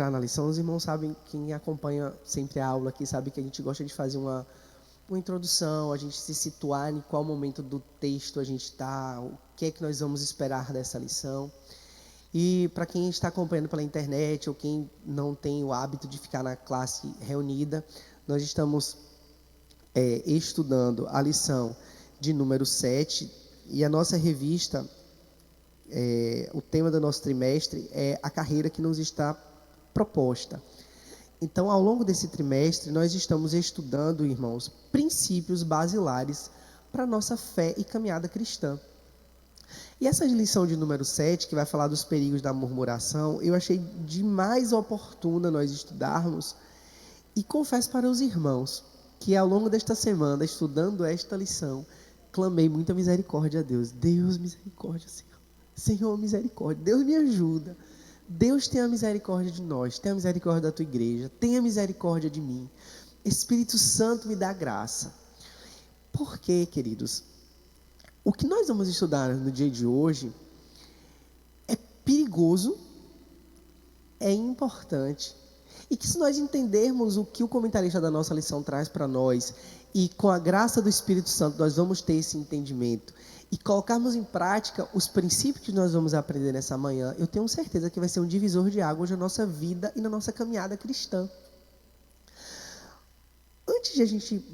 entrar na lição, os irmãos sabem, quem acompanha sempre a aula aqui, sabe que a gente gosta de fazer uma introdução, a gente se situar em qual momento do texto a gente está, o que é que nós vamos esperar dessa lição. E para quem está acompanhando pela internet ou quem não tem o hábito de ficar na classe reunida, nós estamos estudando a lição de número 7 e a nossa revista, o tema do nosso trimestre é a carreira que nos está proposta. Então, ao longo desse trimestre, nós estamos estudando, irmãos, princípios basilares para a nossa fé e caminhada cristã. E essa lição de número 7, que vai falar dos perigos da murmuração, eu achei demais oportuna nós estudarmos. E confesso para os irmãos que ao longo desta semana, estudando esta lição, clamei muita misericórdia a Deus. Deus, misericórdia, Senhor. Senhor, misericórdia. Deus me ajuda. Deus tenha misericórdia de nós. Tenha misericórdia da tua igreja. Tenha misericórdia de mim. Espírito Santo, me dá graça. Por quê, queridos? O que nós vamos estudar no dia de hoje é perigoso, é importante, e que se nós entendermos o que o comentarista da nossa lição traz para nós, e com a graça do Espírito Santo nós vamos ter esse entendimento, e colocarmos em prática os princípios que nós vamos aprender nessa manhã, eu tenho certeza que vai ser um divisor de águas na nossa vida e na nossa caminhada cristã. Antes de a gente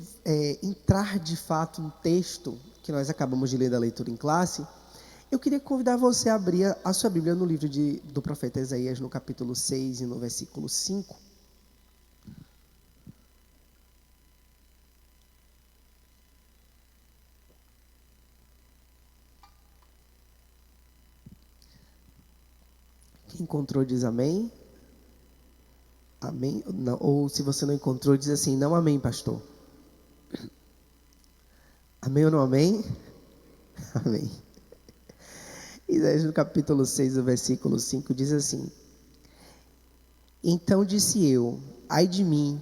entrar de fato no texto que nós acabamos de ler da leitura em classe, eu queria convidar você a abrir a sua Bíblia no livro do profeta Isaías, no capítulo 6 e no versículo 5. Quem encontrou diz amém. Amém? Não, ou se você não encontrou, diz assim, não amém, pastor. Amém ou não amém? Amém. Isaías no capítulo 6, o versículo 5, diz assim: Então disse eu, ai de mim,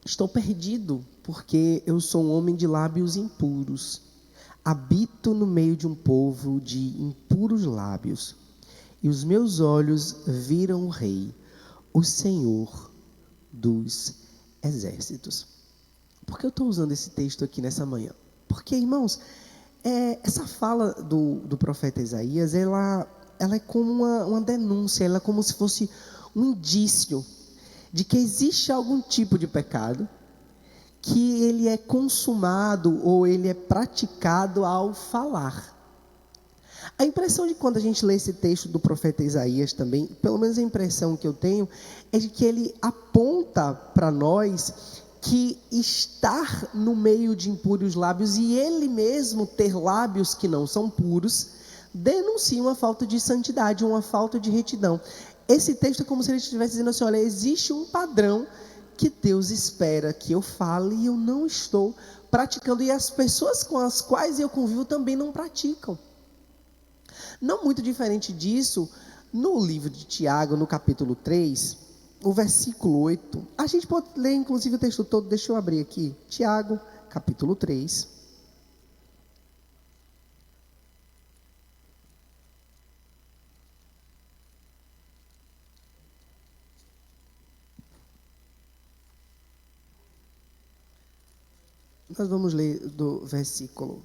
estou perdido, porque eu sou um homem de lábios impuros. Habito no meio de um povo de impuros lábios, e os meus olhos viram o Rei, o Senhor dos Exércitos. Por que eu estou usando esse texto aqui nessa manhã? Porque, irmãos, essa fala do profeta Isaías, ela é como uma denúncia, ela é como se fosse um indício de que existe algum tipo de pecado que ele é consumado ou ele é praticado ao falar. A impressão de quando a gente lê esse texto do profeta Isaías também, pelo menos a impressão que eu tenho, é de que ele aponta para nós que estar no meio de impuros lábios e ele mesmo ter lábios que não são puros, denuncia uma falta de santidade, uma falta de retidão. Esse texto é como se ele estivesse dizendo assim, olha, existe um padrão que Deus espera que eu fale e eu não estou praticando, e as pessoas com as quais eu convivo também não praticam. Não muito diferente disso, no livro de Tiago, no capítulo 3, o versículo 8, a gente pode ler inclusive o texto todo, deixa eu abrir aqui, Tiago, capítulo 3. Nós vamos ler do versículo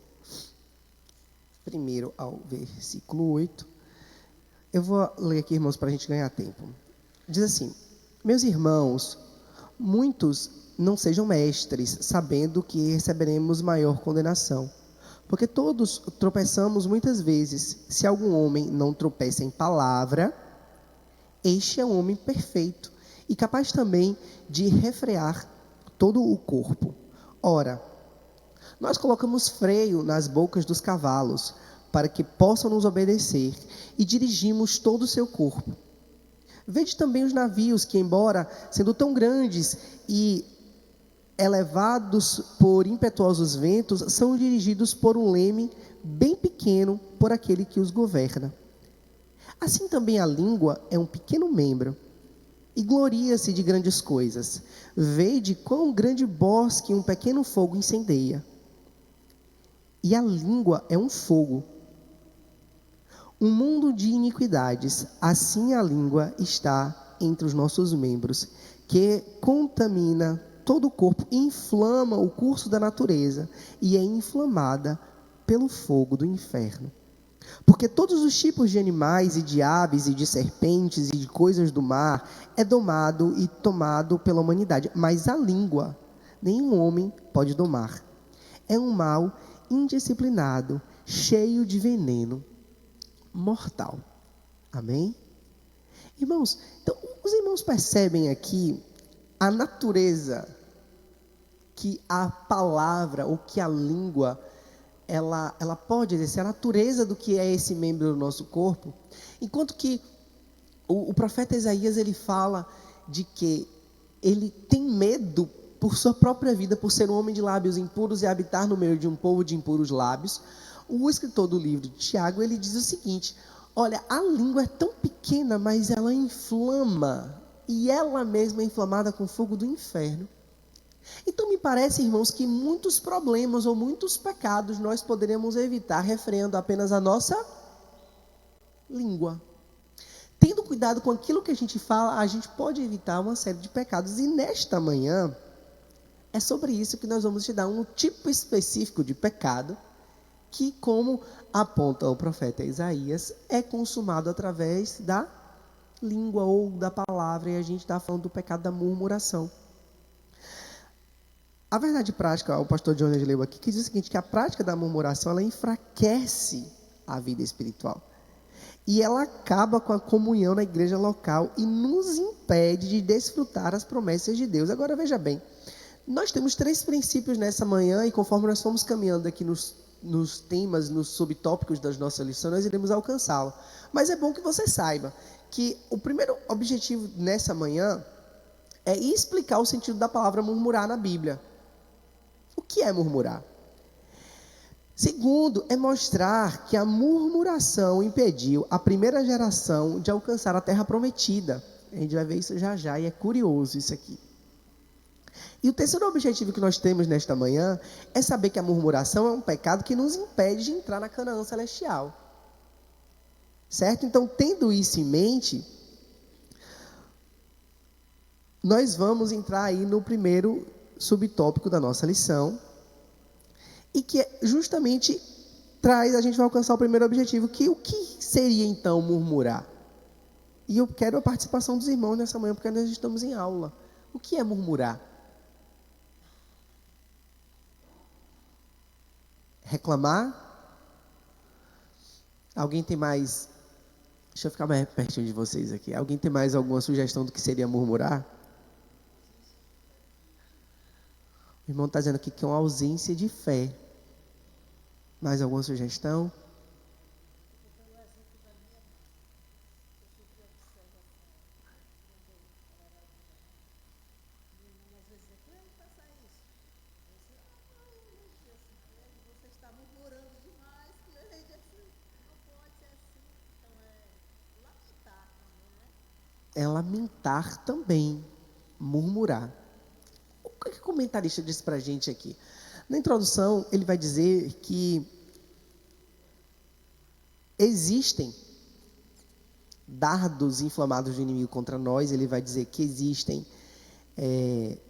1 ao versículo 8. Eu vou ler aqui, irmãos, para a gente ganhar tempo. Diz assim: Meus irmãos, muitos não sejam mestres, sabendo que receberemos maior condenação. Porque todos tropeçamos muitas vezes. Se algum homem não tropeça em palavra, este é um homem perfeito, e capaz também de refrear todo o corpo. Ora, nós colocamos freio nas bocas dos cavalos, para que possam nos obedecer, e dirigimos todo o seu corpo. Vede também os navios que, embora sendo tão grandes e elevados por impetuosos ventos, são dirigidos por um leme bem pequeno por aquele que os governa. Assim também a língua é um pequeno membro e gloria-se de grandes coisas. Vede quão grande bosque um pequeno fogo incendeia. E a língua é um fogo, um mundo de iniquidades. Assim a língua está entre os nossos membros, que contamina todo o corpo, inflama o curso da natureza e é inflamada pelo fogo do inferno. Porque todos os tipos de animais e de aves e de serpentes e de coisas do mar é domado e tomado pela humanidade, mas a língua nenhum homem pode domar. É um mal indisciplinado, cheio de veneno mortal. Amém? Irmãos, então os irmãos percebem aqui a natureza que a palavra ou que a língua ela pode exercer, a natureza do que é esse membro do nosso corpo, enquanto que o profeta Isaías ele fala de que ele tem medo por sua própria vida, por ser um homem de lábios impuros e habitar no meio de um povo de impuros lábios. O escritor do livro de Tiago, ele diz o seguinte: olha, a língua é tão pequena, mas ela inflama, e ela mesma é inflamada com o fogo do inferno. Então me parece, irmãos, que muitos problemas ou muitos pecados nós poderemos evitar refreando apenas a nossa língua. Tendo cuidado com aquilo que a gente fala, a gente pode evitar uma série de pecados. E nesta manhã, é sobre isso que nós vamos te dar um tipo específico de pecado, que, como aponta o profeta Isaías, é consumado através da língua ou da palavra, e a gente está falando do pecado da murmuração. A verdade prática, o pastor Jonas leu aqui, que diz o seguinte, que a prática da murmuração, ela enfraquece a vida espiritual. E ela acaba com a comunhão na igreja local e nos impede de desfrutar as promessas de Deus. Agora, veja bem, nós temos 3 princípios nessa manhã, e conforme nós fomos caminhando aqui nos temas, nos subtópicos das nossas lições, nós iremos alcançá-lo. Mas é bom que você saiba que o primeiro objetivo nessa manhã é explicar o sentido da palavra murmurar na Bíblia. O que é murmurar? Segundo, é mostrar que a murmuração impediu a primeira geração de alcançar a terra prometida. A gente vai ver isso já já, e é curioso isso aqui. E o terceiro objetivo que nós temos nesta manhã é saber que a murmuração é um pecado que nos impede de entrar na Canaã celestial. Certo? Então, tendo isso em mente, nós vamos entrar aí no primeiro subtópico da nossa lição, e que justamente a gente vai alcançar o primeiro objetivo, que o que seria então murmurar? E eu quero a participação dos irmãos nessa manhã, porque nós estamos em aula. O que é murmurar? Reclamar? Alguém tem mais... Deixa eu ficar mais pertinho de vocês aqui. Alguém tem mais alguma sugestão do que seria murmurar? O irmão está dizendo aqui que é uma ausência de fé. Mais alguma sugestão? É lamentar também, murmurar. O que o comentarista disse para a gente aqui? Na introdução, ele vai dizer que existem dardos inflamados do inimigo contra nós, ele vai dizer que existem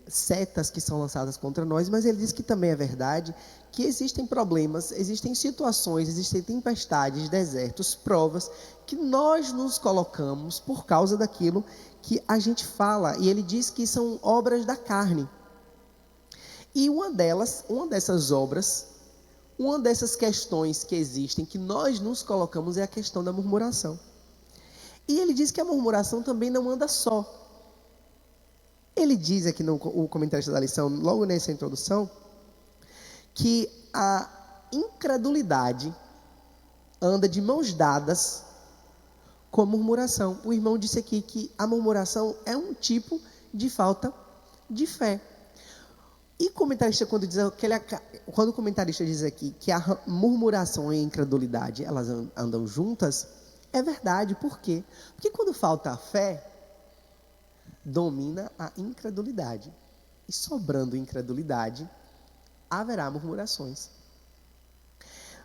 setas que são lançadas contra nós, mas ele diz que também é verdade que existem problemas, existem situações, existem tempestades, desertos, provas que nós nos colocamos por causa daquilo que a gente fala, e ele diz que são obras da carne. E uma dessas obras, uma dessas questões que existem, que nós nos colocamos, é a questão da murmuração. E ele diz que a murmuração também não anda só. Ele diz aqui o comentarista da lição, logo nessa introdução, que a incredulidade anda de mãos dadas com a murmuração. O irmão disse aqui que a murmuração é um tipo de falta de fé. E o comentarista, quando o comentarista diz aqui que a murmuração e a incredulidade, elas andam juntas, é verdade. Por quê? Porque quando falta a fé, domina a incredulidade. E sobrando incredulidade, haverá murmurações.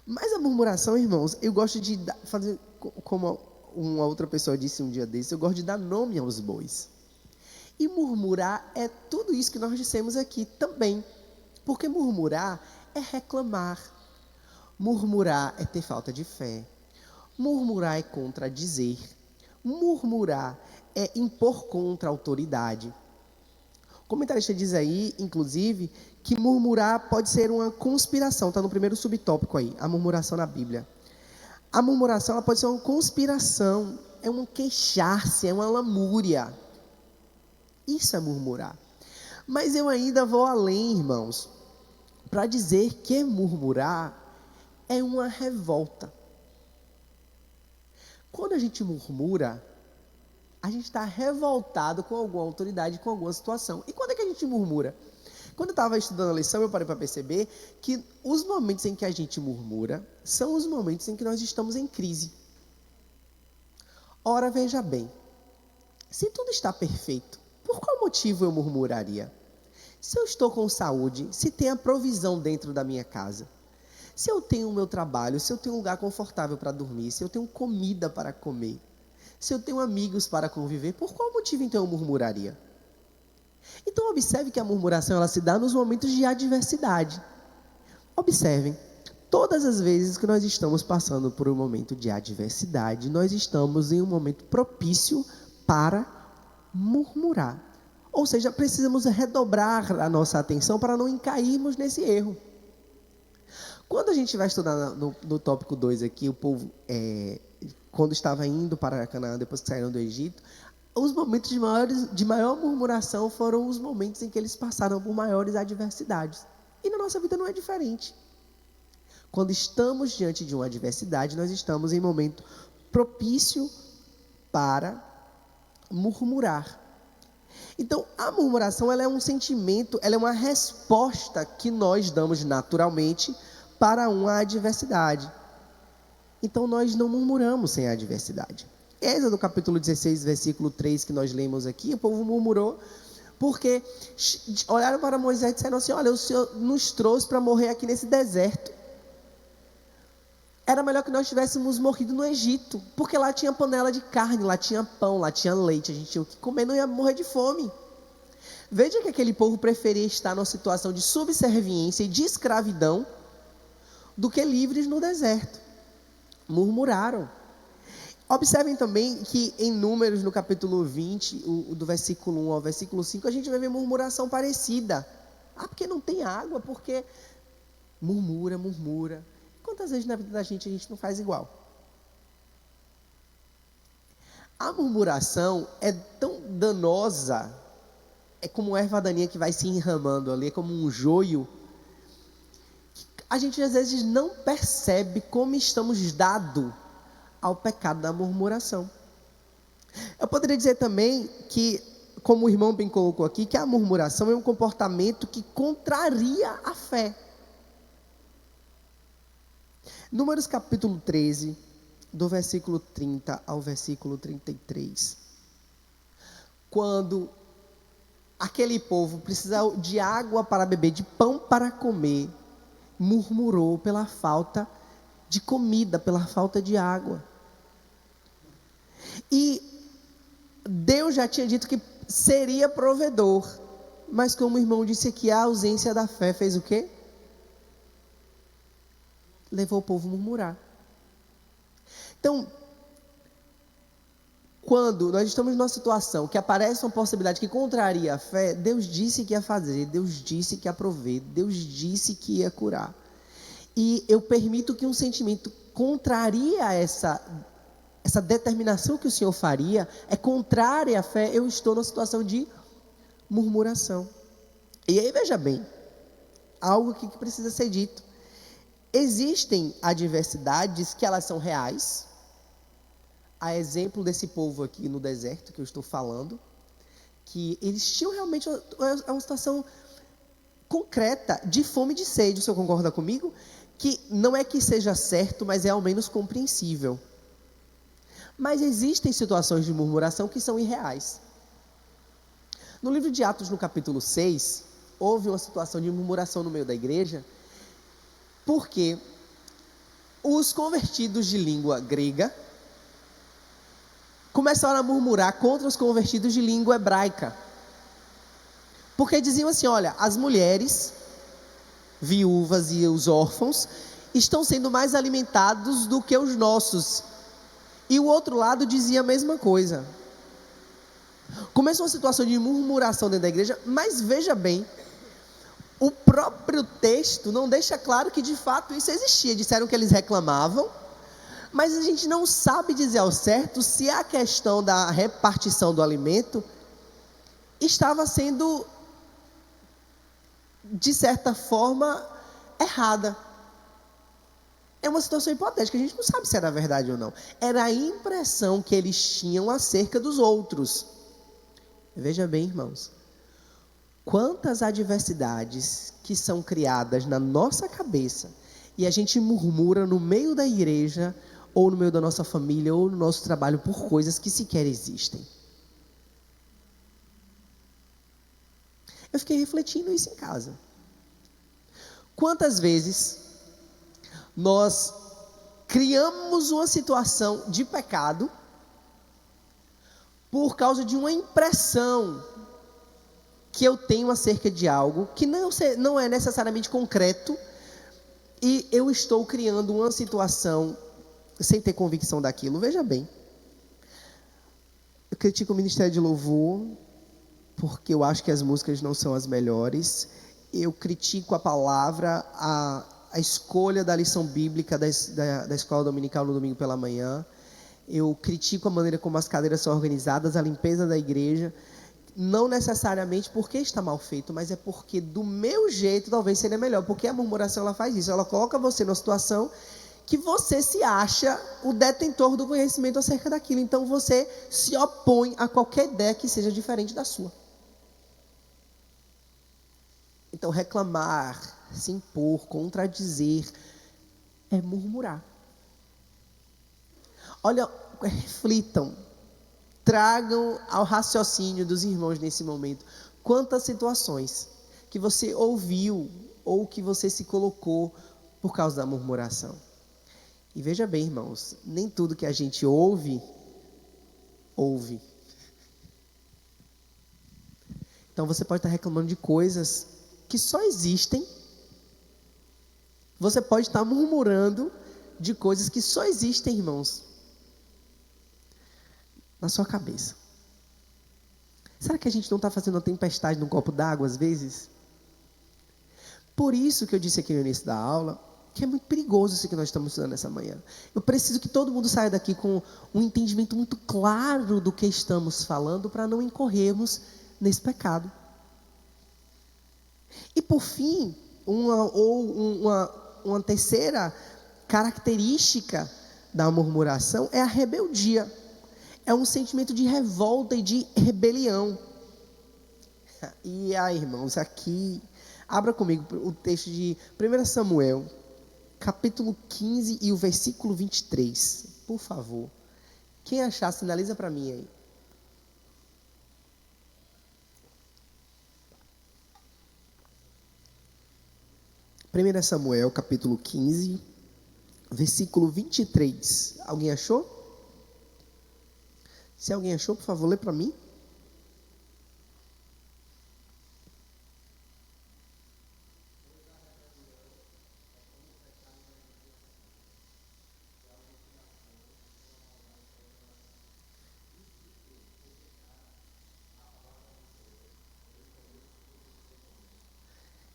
Mas a murmuração, irmãos, eu gosto de fazer como uma outra pessoa disse um dia desse, eu gosto de dar nome aos bois. E murmurar é tudo isso que nós dissemos aqui também. Porque murmurar é reclamar. Murmurar é ter falta de fé. Murmurar é contradizer. Murmurar é impor contra a autoridade. O comentarista diz aí, inclusive, que murmurar pode ser uma conspiração. Está no primeiro subtópico aí, a murmuração na Bíblia. A murmuração ela pode ser uma conspiração, é um queixar-se, é uma lamúria. Isso é murmurar. Mas eu ainda vou além, irmãos, para dizer que murmurar é uma revolta. Quando a gente murmura, a gente está revoltado com alguma autoridade, com alguma situação. E quando é que a gente murmura? Quando eu estava estudando a lição, eu parei para perceber que os momentos em que a gente murmura são os momentos em que nós estamos em crise. Ora, veja bem, se tudo está perfeito, por qual motivo eu murmuraria? Se eu estou com saúde, se tem a provisão dentro da minha casa, se eu tenho o meu trabalho, se eu tenho um lugar confortável para dormir, se eu tenho comida para comer, se eu tenho amigos para conviver, por qual motivo então eu murmuraria? Então observe que a murmuração ela se dá nos momentos de adversidade. Observem, todas as vezes que nós estamos passando por um momento de adversidade, nós estamos em um momento propício para murmurar. Ou seja, precisamos redobrar a nossa atenção para não cairmos nesse erro. Quando a gente vai estudar no tópico 2 aqui, o povo, quando estava indo para Canaã, depois que saíram do Egito, os momentos de maior murmuração foram os momentos em que eles passaram por maiores adversidades. E na nossa vida não é diferente. Quando estamos diante de uma adversidade, nós estamos em momento propício para murmurar. Então, a murmuração ela é um sentimento, ela é uma resposta que nós damos naturalmente para uma adversidade. Então, nós não murmuramos sem a adversidade. Êxodo capítulo 16, versículo 3, que nós lemos aqui, o povo murmurou, porque olharam para Moisés e disseram assim, olha, o Senhor nos trouxe para morrer aqui nesse deserto. Era melhor que nós tivéssemos morrido no Egito, porque lá tinha panela de carne, lá tinha pão, lá tinha leite, a gente tinha o que comer, não ia morrer de fome. Veja que aquele povo preferia estar numa situação de subserviência e de escravidão do que livres no deserto. Murmuraram. Observem também que em Números, no capítulo 20, do versículo 1 ao versículo 5, a gente vai ver murmuração parecida. Ah, porque não tem água, porque murmura. Quantas vezes na vida da gente a gente não faz igual? A murmuração é tão danosa, é como erva daninha que vai se enramando ali, é como um joio, que a gente às vezes não percebe como estamos dados ao pecado da murmuração. Eu poderia dizer também que, como o irmão bem colocou aqui, que a murmuração é um comportamento que contraria a fé. Números capítulo 13, do versículo 30 ao versículo 33. Quando aquele povo precisava de água para beber, de pão para comer, murmurou pela falta de comida, pela falta de água. E Deus já tinha dito que seria provedor, mas como o irmão disse aqui, a ausência da fé fez o quê? Levou o povo a murmurar. Então, quando nós estamos numa situação que aparece uma possibilidade que contraria a fé, Deus disse que ia fazer, Deus disse que ia prover, Deus disse que ia curar. E eu permito que um sentimento contraria essa determinação que o Senhor faria, é contrária à fé, eu estou numa situação de murmuração. E aí veja bem, algo que precisa ser dito. Existem adversidades que elas são reais, a exemplo desse povo aqui no deserto que eu estou falando, que eles tinham realmente uma situação concreta de fome e de sede. O senhor concorda comigo? Que não é que seja certo, mas é ao menos compreensível. Mas existem situações de murmuração que são irreais. No livro de Atos, no capítulo 6, houve uma situação de murmuração no meio da igreja, porque os convertidos de língua grega começaram a murmurar contra os convertidos de língua hebraica. Porque diziam assim: olha, as mulheres viúvas e os órfãos estão sendo mais alimentados do que os nossos. E o outro lado dizia a mesma coisa. Começou uma situação de murmuração dentro da igreja, mas veja bem, o próprio texto não deixa claro que de fato isso existia. Disseram que eles reclamavam, mas a gente não sabe dizer ao certo se a questão da repartição do alimento estava sendo, de certa forma, errada. É uma situação hipotética, a gente não sabe se era verdade ou não. Era a impressão que eles tinham acerca dos outros. Veja bem, irmãos, quantas adversidades que são criadas na nossa cabeça e a gente murmura no meio da igreja, ou no meio da nossa família, ou no nosso trabalho, por coisas que sequer existem. Eu fiquei refletindo isso em casa. Quantas vezes nós criamos uma situação de pecado por causa de uma impressão que eu tenho acerca de algo que não é necessariamente concreto, e eu estou criando uma situação sem ter convicção daquilo. Veja bem, eu critico o ministério de louvor porque eu acho que as músicas não são as melhores. Eu critico a palavra, a escolha da lição bíblica da escola dominical no domingo pela manhã. Eu critico a maneira como as cadeiras são organizadas, a limpeza da igreja. Não necessariamente porque está mal feito, mas é porque do meu jeito talvez seria melhor. Porque a murmuração, ela faz isso, ela coloca você numa situação que você se acha o detentor do conhecimento acerca daquilo. Então você se opõe a qualquer ideia que seja diferente da sua. Então reclamar, se impor, contradizer, é murmurar. Olha, reflitam, tragam ao raciocínio dos irmãos nesse momento quantas situações que você ouviu ou que você se colocou por causa da murmuração. E veja bem, irmãos, nem tudo que a gente ouve. Então você pode estar reclamando de coisas que só existem. Você pode estar murmurando de coisas que só existem, irmãos, na sua cabeça. Será que a gente não está fazendo uma tempestade num copo d'água às vezes? Por isso que eu disse aqui no início da aula que é muito perigoso isso que nós estamos estudando nessa manhã. Eu preciso que todo mundo saia daqui com um entendimento muito claro do que estamos falando, para não incorrermos nesse pecado. E por fim, uma terceira característica da murmuração é a rebeldia. É um sentimento de revolta e de rebelião. E aí, irmãos, aqui, abra comigo o texto de 1 Samuel, capítulo 15 e o versículo 23, por favor. Quem achar, sinaliza para mim aí. Primeira Samuel, capítulo 15, versículo 23. Alguém achou? Se alguém achou, por favor, lê para mim.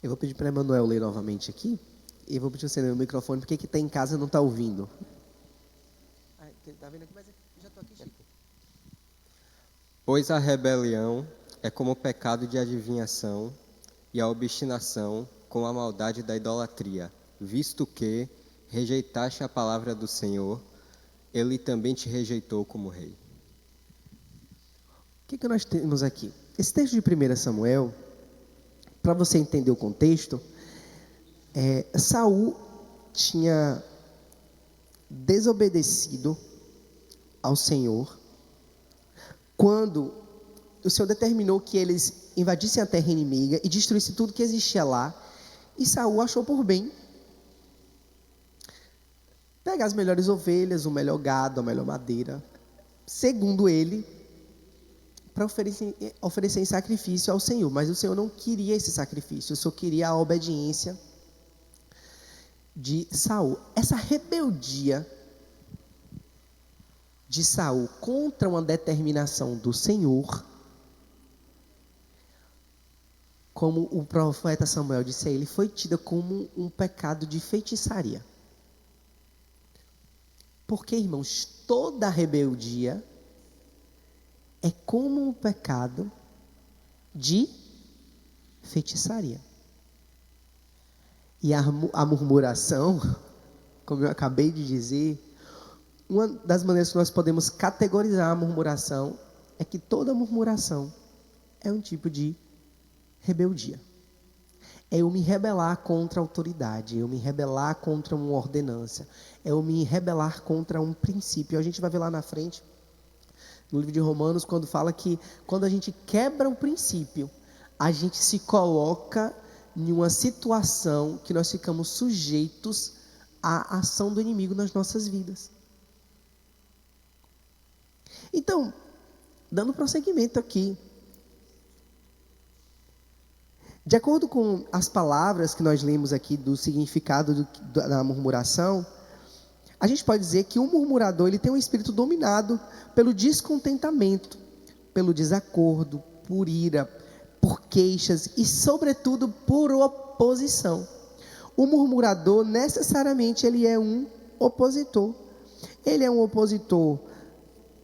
Eu vou pedir para Emanuel ler novamente aqui. E vou pedir você ler o microfone, porque quem está em casa não está ouvindo. Está vendo aqui? Mas já estou aqui, Chico. Pois a rebelião é como o pecado de adivinhação, e a obstinação como a maldade da idolatria, visto que rejeitaste a palavra do Senhor, ele também te rejeitou como rei. O que nós temos aqui? Esse texto de 1 Samuel, para você entender o contexto, Saul tinha desobedecido ao Senhor quando o Senhor determinou que eles invadissem a terra inimiga e destruíssem tudo que existia lá. E Saul achou por bem pegar as melhores ovelhas, o melhor gado, a melhor madeira, segundo ele, para oferecer em sacrifício ao Senhor. Mas o Senhor não queria esse sacrifício, o Senhor queria a obediência de Saul. Essa rebeldia de Saul contra uma determinação do Senhor, como o profeta Samuel disse a ele, foi tida como um pecado de feitiçaria. Porque, irmãos, toda rebeldia é como um pecado de feitiçaria. E a murmuração, como eu acabei de dizer, uma das maneiras que nós podemos categorizar a murmuração é que toda murmuração é um tipo de rebeldia. É eu me rebelar contra a autoridade, é eu me rebelar contra uma ordenança, é eu me rebelar contra um princípio. A gente vai ver lá na frente, no livro de Romanos, quando fala que quando a gente quebra um princípio, a gente se coloca em uma situação que nós ficamos sujeitos à ação do inimigo nas nossas vidas. Então, dando prosseguimento aqui, de acordo com as palavras que nós lemos aqui do significado da murmuração, a gente pode dizer que o murmurador ele tem um espírito dominado pelo descontentamento, pelo desacordo, por ira, por queixas e, sobretudo, por oposição. O murmurador, necessariamente, ele é um opositor. Ele é um opositor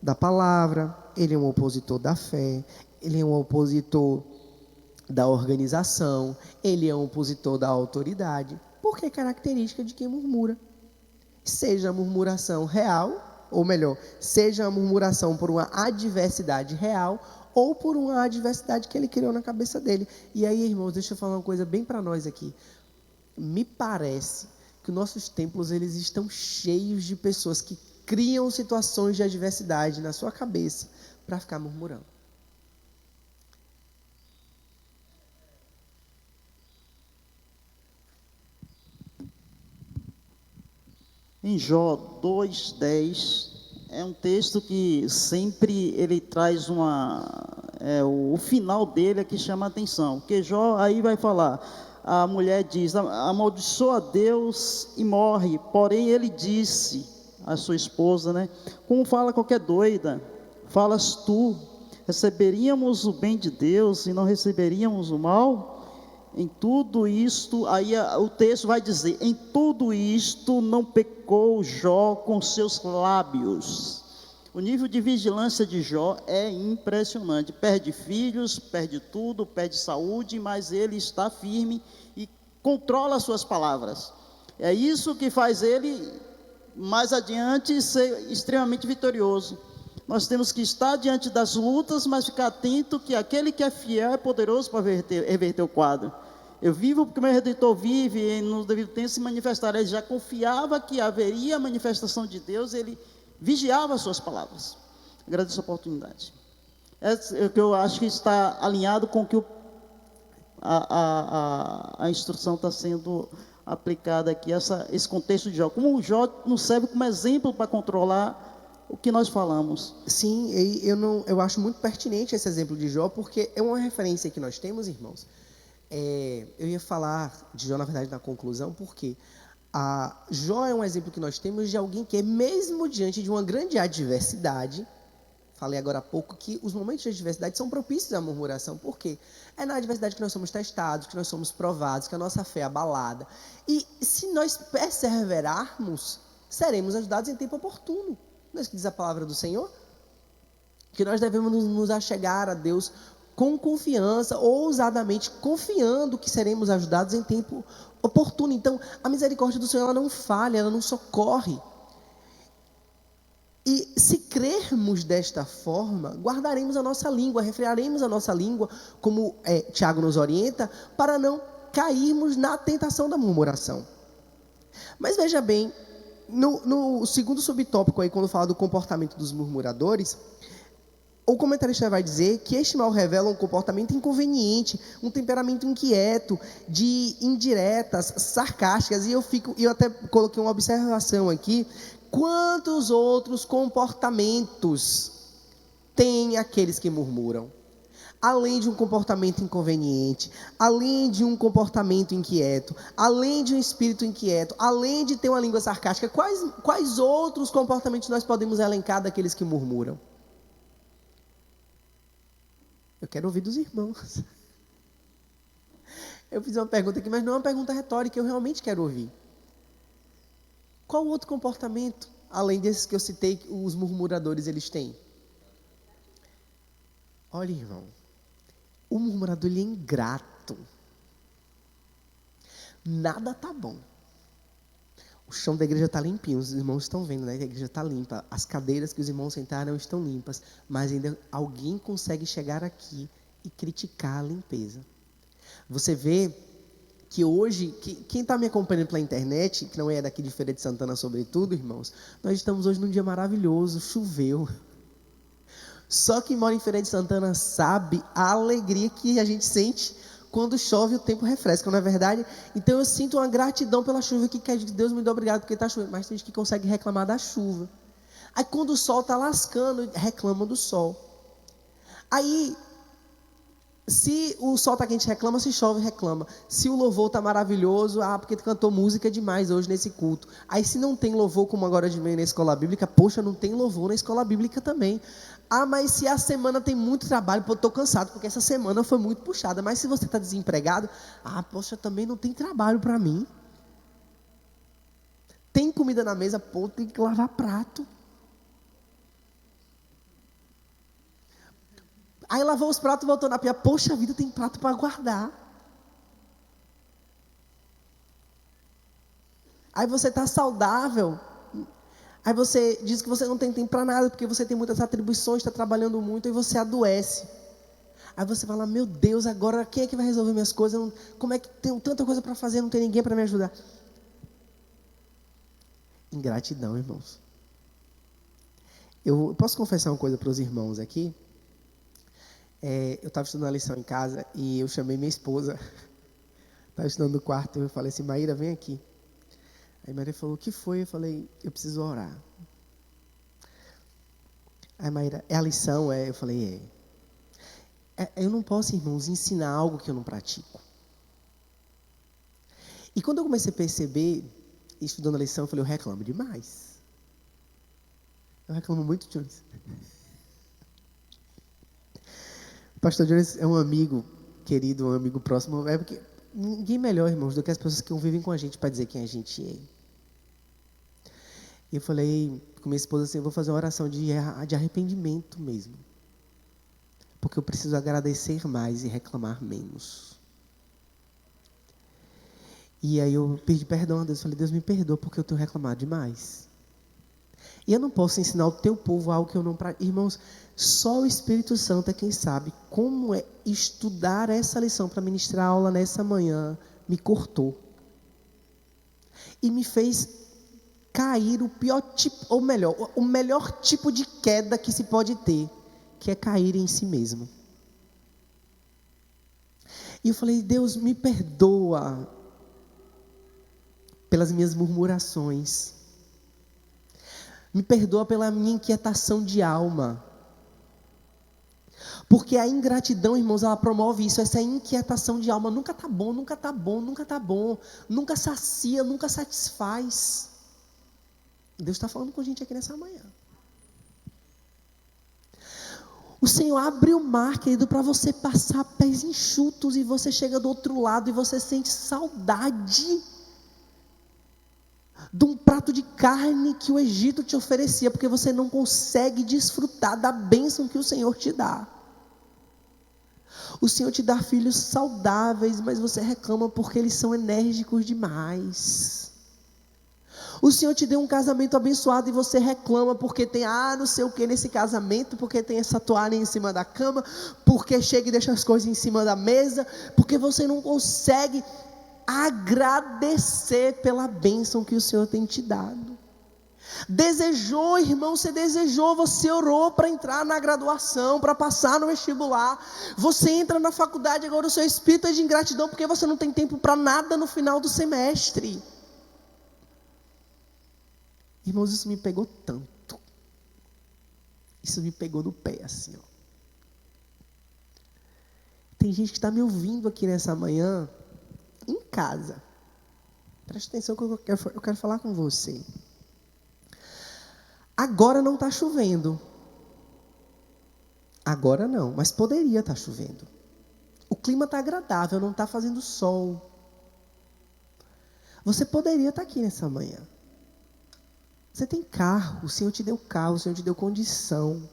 da palavra, ele é um opositor da fé, ele é um opositor da organização, ele é um opositor da autoridade, porque é característica de quem murmura. Seja a murmuração real, ou melhor, seja a murmuração por uma adversidade real, ou por uma adversidade que ele criou na cabeça dele. E aí, irmãos, deixa eu falar uma coisa bem para nós aqui. Me parece que nossos templos eles estão cheios de pessoas que criam situações de adversidade na sua cabeça para ficar murmurando. Em Jó 2:10, é um texto que sempre ele traz o final dele é que chama a atenção, porque Jó aí vai falar, a mulher diz, amaldiçoa a Deus e morre, porém ele disse a sua esposa, né, como fala qualquer doida, falas tu, receberíamos o bem de Deus e não receberíamos o mal? Em tudo isto, aí o texto vai dizer, em tudo isto não pecou Jó com seus lábios. O nível de vigilância de Jó é impressionante, perde filhos, perde tudo, perde saúde, mas ele está firme e controla as suas palavras. É isso que faz ele, mais adiante, ser extremamente vitorioso. Nós temos que estar diante das lutas, mas ficar atento que aquele que é fiel é poderoso para reverter o quadro. Eu vivo porque meu Redentor vive e no devido tempo se manifestará. Ele já confiava que haveria a manifestação de Deus, ele vigiava as suas palavras. Agradeço a oportunidade. É o que eu acho que está alinhado com que a instrução está sendo aplicada aqui, esse contexto de Jó. Como o Jó nos serve como exemplo para controlar o que nós falamos. Sim, eu acho muito pertinente esse exemplo de Jó, porque é uma referência que nós temos, irmãos. Eu ia falar de Jó, na verdade, na conclusão, porque Jó é um exemplo que nós temos de alguém que, mesmo diante de uma grande adversidade, falei agora há pouco que os momentos de adversidade são propícios à murmuração. Por quê? É na adversidade que nós somos testados, que nós somos provados, que a nossa fé é abalada. E se nós perseverarmos, seremos ajudados em tempo oportuno. Não é isso que diz a palavra do Senhor? Que nós devemos nos achegar a Deus com confiança, ousadamente, confiando que seremos ajudados em tempo oportuno. Então, a misericórdia do Senhor ela não falha, ela não socorre. E se crermos desta forma, guardaremos a nossa língua, refrearemos a nossa língua, como Tiago nos orienta, para não cairmos na tentação da murmuração. Mas veja bem, no segundo subtópico, aí, quando fala do comportamento dos murmuradores, o comentarista vai dizer que este mal revela um comportamento inconveniente, um temperamento inquieto, de indiretas, sarcásticas, e eu até coloquei uma observação aqui, Quantos outros comportamentos têm aqueles que murmuram? Além de um comportamento inconveniente, além de um comportamento inquieto, além de um espírito inquieto, além de ter uma língua sarcástica, quais outros comportamentos nós podemos elencar daqueles que murmuram? Eu quero ouvir dos irmãos. Eu fiz uma pergunta aqui, mas não é uma pergunta retórica, eu realmente quero ouvir. Qual outro comportamento, além desses que eu citei, que os murmuradores eles têm? Olha, irmão, o murmurador ele é ingrato. Nada tá bom. O chão da igreja está limpinho, os irmãos estão vendo, né? A igreja está limpa, as cadeiras que os irmãos sentaram estão limpas, mas ainda alguém consegue chegar aqui e criticar a limpeza. Você vê que hoje, quem está me acompanhando pela internet, que não é daqui de Feira de Santana sobretudo, irmãos, nós estamos hoje num dia maravilhoso, choveu. Só quem mora em Feira de Santana sabe a alegria que a gente sente quando chove, o tempo refresca, não é verdade? Então eu sinto uma gratidão pela chuva, que Deus me dê obrigado porque está chovendo, mas tem gente que consegue reclamar da chuva. Aí quando o sol está lascando, reclama do sol. Aí, se o sol está quente, reclama, se chove, reclama. Se o louvor está maravilhoso, porque tu cantou música demais hoje nesse culto. Aí se não tem louvor, como agora de manhã na escola bíblica, poxa, não tem louvor na escola bíblica também. Mas se a semana tem muito trabalho, eu estou cansado, porque essa semana foi muito puxada. Mas se você está desempregado, poxa, também não tem trabalho para mim. Tem comida na mesa, tem que lavar prato. Aí lavou os pratos, voltou na pia, poxa vida, tem prato para guardar. Aí você está saudável. Aí você diz que você não tem tempo para nada, porque você tem muitas atribuições, está trabalhando muito, e você adoece. Aí você fala, meu Deus, agora quem é que vai resolver minhas coisas? Como é que tenho tanta coisa para fazer, não tem ninguém para me ajudar? Ingratidão, irmãos. Eu posso confessar uma coisa para os irmãos aqui? Eu estava estudando a lição em casa e eu chamei minha esposa. Estava estudando no quarto, eu falei assim, Maíra, vem aqui. Aí Maíra falou, o que foi? Eu falei, eu preciso orar. Aí Maíra, é a lição? Eu falei, eu não posso, irmãos, ensinar algo que eu não pratico. E quando eu comecei a perceber, estudando a lição, eu falei, eu reclamo demais. Eu reclamo muito, Jones. O pastor Jones é um amigo querido, um amigo próximo, porque ninguém melhor, irmãos, do que as pessoas que convivem com a gente para dizer quem a gente é. E eu falei com minha esposa assim, eu vou fazer uma oração de arrependimento mesmo. Porque eu preciso agradecer mais e reclamar menos. E aí eu pedi perdão a Deus, falei, Deus me perdoa porque eu tenho reclamado demais. E eu não posso ensinar ao teu povo algo que eu não pratico. Irmãos, só o Espírito Santo é quem sabe como é estudar essa lição para ministrar a aula nessa manhã. Me cortou. E me fez cair o pior tipo, ou melhor, o melhor tipo de queda que se pode ter, que é cair em si mesmo. E eu falei, Deus, me perdoa pelas minhas murmurações. Me perdoa pela minha inquietação de alma. Porque a ingratidão, irmãos, ela promove isso. Essa inquietação de alma nunca está bom, nunca está bom, nunca está bom. Nunca sacia, nunca satisfaz. Deus está falando com a gente aqui nessa manhã. O Senhor abre o mar, querido, para você passar pés enxutos. E você chega do outro lado e você sente saudade de um prato de carne que o Egito te oferecia, porque você não consegue desfrutar da bênção que o Senhor te dá. O Senhor te dá filhos saudáveis, mas você reclama porque eles são enérgicos demais. O Senhor te deu um casamento abençoado e você reclama porque tem não sei o que nesse casamento, porque tem essa toalha em cima da cama, porque chega e deixa as coisas em cima da mesa, porque você não consegue agradecer pela bênção que o Senhor tem te dado. Desejou, irmão, você orou para entrar na graduação, para passar no vestibular, você entra na faculdade, agora o seu espírito é de ingratidão porque você não tem tempo para nada no final do semestre. Irmãos, isso me pegou tanto. Isso me pegou no pé, assim, ó. Tem gente que está me ouvindo aqui nessa manhã, em casa. Preste atenção que eu quero falar com você. Agora não está chovendo. Agora não, mas poderia estar chovendo. O clima está agradável, não está fazendo sol. Você poderia estar aqui nessa manhã. Você tem carro, o Senhor te deu carro, o Senhor te deu condição.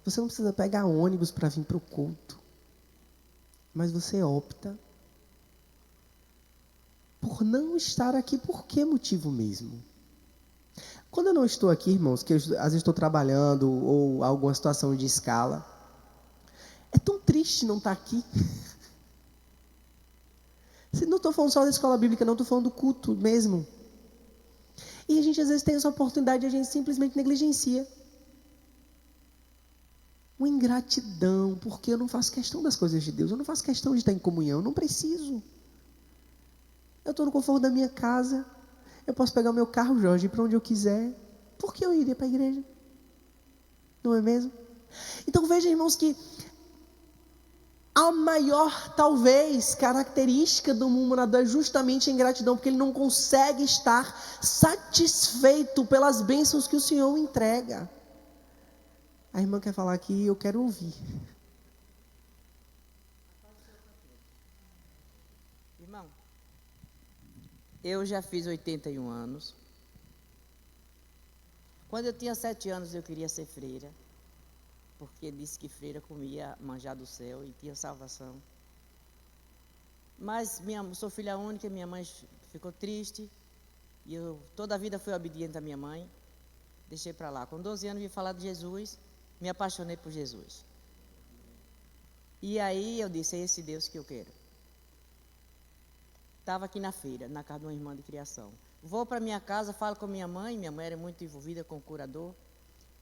Você não precisa pegar ônibus para vir para o culto. Mas você opta por não estar aqui. Por que motivo mesmo? Quando eu não estou aqui, irmãos, que eu, às vezes estou trabalhando ou alguma situação de escala, é tão triste não estar aqui. Não estou falando só da escola bíblica, não, estou falando do culto mesmo. E a gente às vezes tem essa oportunidade e a gente simplesmente negligencia. Uma ingratidão, porque eu não faço questão das coisas de Deus, eu não faço questão de estar em comunhão, eu não preciso. Eu estou no conforto da minha casa, eu posso pegar o meu carro, Jorge, ir para onde eu quiser. Por que eu iria para a igreja? Não é mesmo? Então veja, irmãos, que a maior, talvez, característica do murmurador é justamente a ingratidão, porque ele não consegue estar satisfeito pelas bênçãos que o Senhor entrega. A irmã quer falar aqui, eu quero ouvir. Irmão, eu já fiz 81 anos. Quando eu tinha 7 anos, eu queria ser freira, porque disse que freira comia manjar do céu e tinha salvação. Mas sou filha única, minha mãe ficou triste, e eu toda a vida fui obediente à minha mãe, deixei para lá. Com 12 anos, vim falar de Jesus, me apaixonei por Jesus. E aí eu disse, é esse Deus que eu quero. Estava aqui na feira, na casa de uma irmã de criação. Vou para minha casa, falo com minha mãe era muito envolvida com o curador.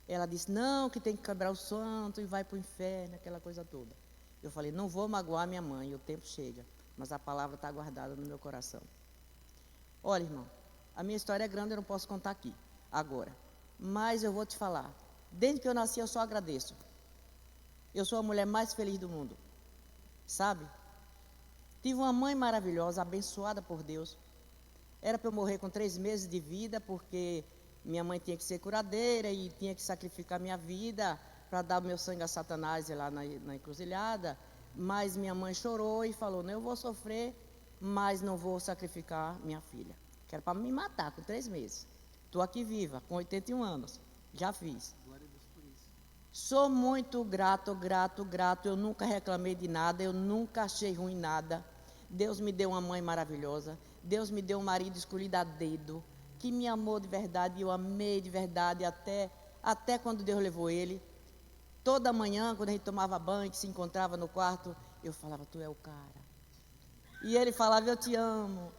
Ela disse, não, que tem que quebrar o santo e vai para o inferno, aquela coisa toda. Eu falei, não vou magoar minha mãe, o tempo chega, mas a palavra está guardada no meu coração. Olha, irmão, a minha história é grande, eu não posso contar aqui, agora. Mas eu vou te falar, desde que eu nasci eu só agradeço. Eu sou a mulher mais feliz do mundo, sabe? Tive uma mãe maravilhosa, abençoada por Deus. Era para eu morrer com 3 meses de vida, porque minha mãe tinha que ser curadeira e tinha que sacrificar minha vida para dar o meu sangue a Satanás lá na encruzilhada. Mas minha mãe chorou e falou, não, eu vou sofrer, mas não vou sacrificar minha filha. Que era para me matar com 3 meses. Estou aqui viva, com 81 anos. Já fiz. Glória a Deus por isso. Sou muito grato. Eu nunca reclamei de nada, eu nunca achei ruim nada. Deus me deu uma mãe maravilhosa. Deus me deu um marido escolhido a dedo, que me amou de verdade, e eu amei de verdade até quando Deus levou ele. Toda manhã, quando a gente tomava banho, que se encontrava no quarto, eu falava, tu é o cara. E ele falava, eu te amo.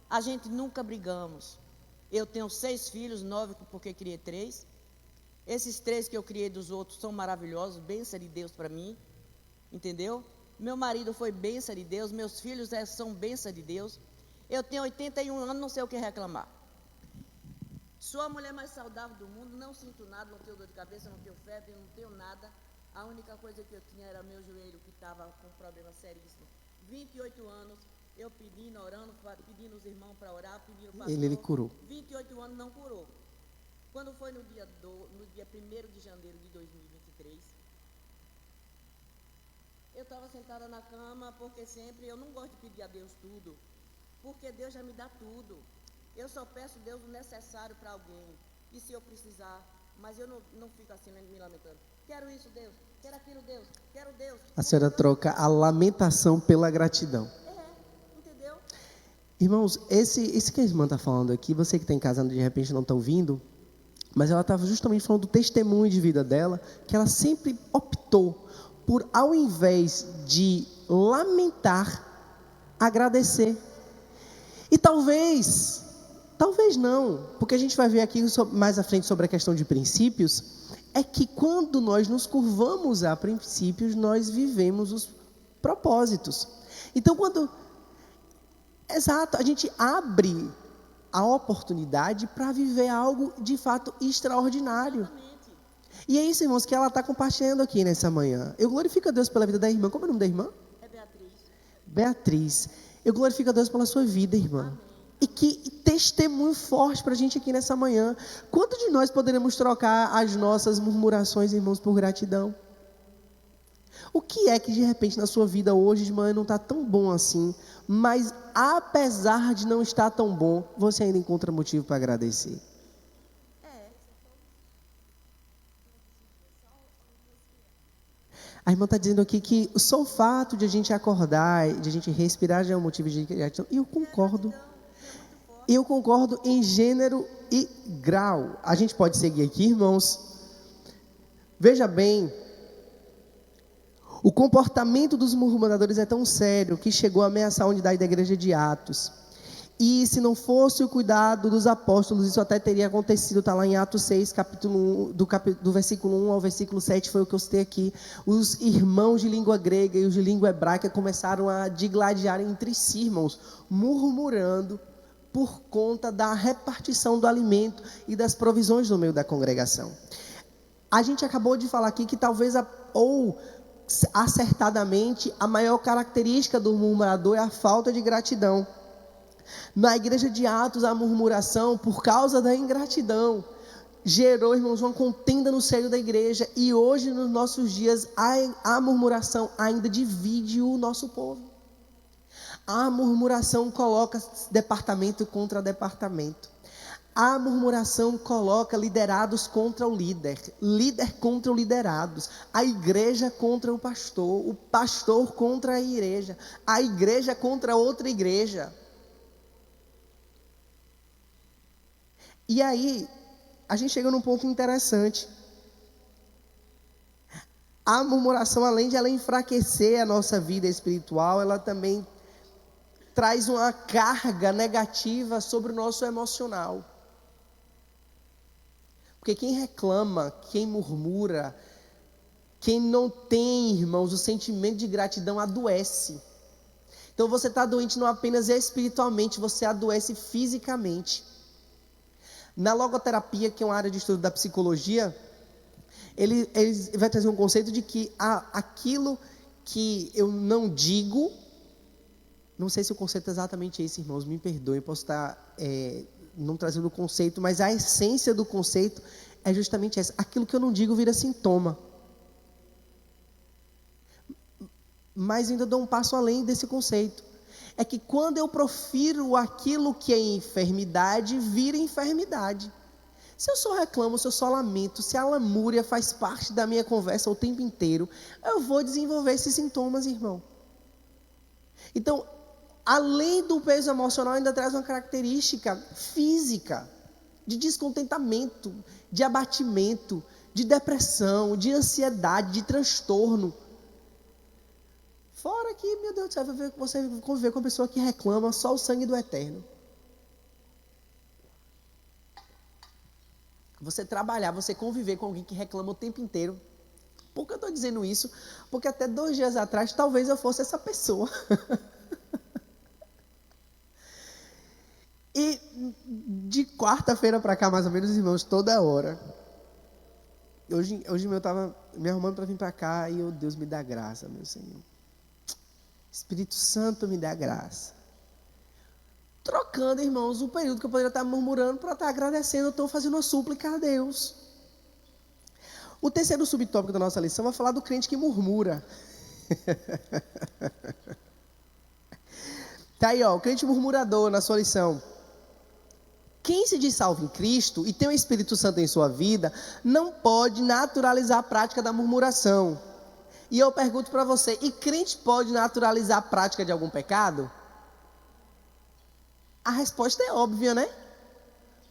A gente nunca brigamos. Eu tenho 6 filhos, 9 porque criei 3. Esses 3 que eu criei dos outros são maravilhosos, bênção de Deus para mim, entendeu? Meu marido foi bênção de Deus, meus filhos são bênção de Deus. Eu tenho 81 anos, não sei o que reclamar. Sou a mulher mais saudável do mundo, não sinto nada, não tenho dor de cabeça, não tenho febre, não tenho nada. A única coisa que eu tinha era meu joelho, que estava com um problema seríssimo. 28 anos, eu pedindo, orando, pedindo os irmãos para orar, pedindo o pastor. Ele curou. 28 anos não curou. Quando foi no dia 1º de janeiro de 2023, eu estava sentada na cama, porque sempre eu não gosto de pedir a Deus tudo, porque Deus já me dá tudo. Eu só peço a Deus o necessário para alguém, e se eu precisar, mas eu não fico assim me lamentando. Quero isso, Deus, quero aquilo, Deus, quero Deus. A senhora troca a lamentação pela gratidão. Entendeu? Irmãos, esse que a irmã está falando aqui, você que está em casa de repente não está ouvindo, mas ela estava justamente falando do testemunho de vida dela, que ela sempre optou por, ao invés de lamentar, agradecer. E talvez não, porque a gente vai ver aqui mais à frente sobre a questão de princípios, é que quando nós nos curvamos a princípios, nós vivemos os propósitos. Então, exato, a gente abre a oportunidade para viver algo de fato extraordinário. E é isso, irmãos, que ela está compartilhando aqui nessa manhã. Eu glorifico a Deus pela vida da irmã. Como é o nome da irmã? É Beatriz. Beatriz. Eu glorifico a Deus pela sua vida, irmã. Amém. E que testemunho forte para a gente aqui nessa manhã. Quanto de nós poderemos trocar as nossas murmurações, irmãos, por gratidão? O que é que de repente na sua vida hoje de manhã não está tão bom assim, mas apesar de não estar tão bom, você ainda encontra motivo para agradecer? A irmã está dizendo aqui que só o fato de a gente acordar, de a gente respirar já é um motivo de gratidão. E eu concordo. Eu concordo em gênero e grau. A gente pode seguir aqui, irmãos. Veja bem, o comportamento dos murmuradores é tão sério que chegou a ameaçar a unidade da igreja de Atos. E se não fosse o cuidado dos apóstolos, isso até teria acontecido. Está lá em Atos 6, capítulo 1, do versículo 1 ao versículo 7, foi o que eu citei aqui. Os irmãos de língua grega e os de língua hebraica começaram a digladiar entre si, irmãos, murmurando por conta da repartição do alimento e das provisões no meio da congregação. A gente acabou de falar aqui que talvez, ou acertadamente, a maior característica do murmurador é a falta de gratidão. Na igreja de Atos, a murmuração, por causa da ingratidão, gerou, irmãos, uma contenda no seio da igreja. E hoje, nos nossos dias, a murmuração ainda divide o nosso povo. A murmuração coloca departamento contra departamento. A murmuração coloca liderados contra o líder, líder contra o liderados, a igreja contra o pastor contra a igreja contra outra igreja. E aí, a gente chega num ponto interessante. A murmuração, além de ela enfraquecer a nossa vida espiritual, ela também traz uma carga negativa sobre o nosso emocional. Porque quem reclama, quem murmura, quem não tem, irmãos, o sentimento de gratidão adoece. Então você está doente não apenas espiritualmente, você adoece fisicamente. Na logoterapia, que é uma área de estudo da psicologia, ele vai trazer um conceito de que aquilo que eu não digo, não sei se o conceito é exatamente esse, irmãos, me perdoem, posso estar não trazendo o conceito, mas a essência do conceito é justamente essa: aquilo que eu não digo vira sintoma. Mas ainda dou um passo além desse conceito. É que quando eu profiro aquilo que é enfermidade, vira enfermidade. Se eu só reclamo, se eu só lamento, se a lamúria faz parte da minha conversa o tempo inteiro, eu vou desenvolver esses sintomas, irmão. Então, além do peso emocional, ainda traz uma característica física, de descontentamento, de abatimento, de depressão, de ansiedade, de transtorno. Fora que, meu Deus do céu, você conviver com uma pessoa que reclama só o sangue do eterno. Você trabalhar, você conviver com alguém que reclama o tempo inteiro. Por que eu estou dizendo isso? Porque até 2 dias atrás, talvez eu fosse essa pessoa. E de quarta-feira para cá, mais ou menos, irmãos, toda hora. Hoje eu estava me arrumando para vir para cá e, Deus, me dá graça, meu Senhor. Espírito Santo, me dá graça. Trocando, irmãos, o período que eu poderia estar murmurando para estar agradecendo, eu estou fazendo uma súplica a Deus. O terceiro subtópico da nossa lição vai falar do crente que murmura. Tá aí, ó, o crente murmurador na sua lição. Quem se diz salvo em Cristo e tem o Espírito Santo em sua vida, não pode naturalizar a prática da murmuração. E eu pergunto para você, e crente pode naturalizar a prática de algum pecado? A resposta é óbvia, né?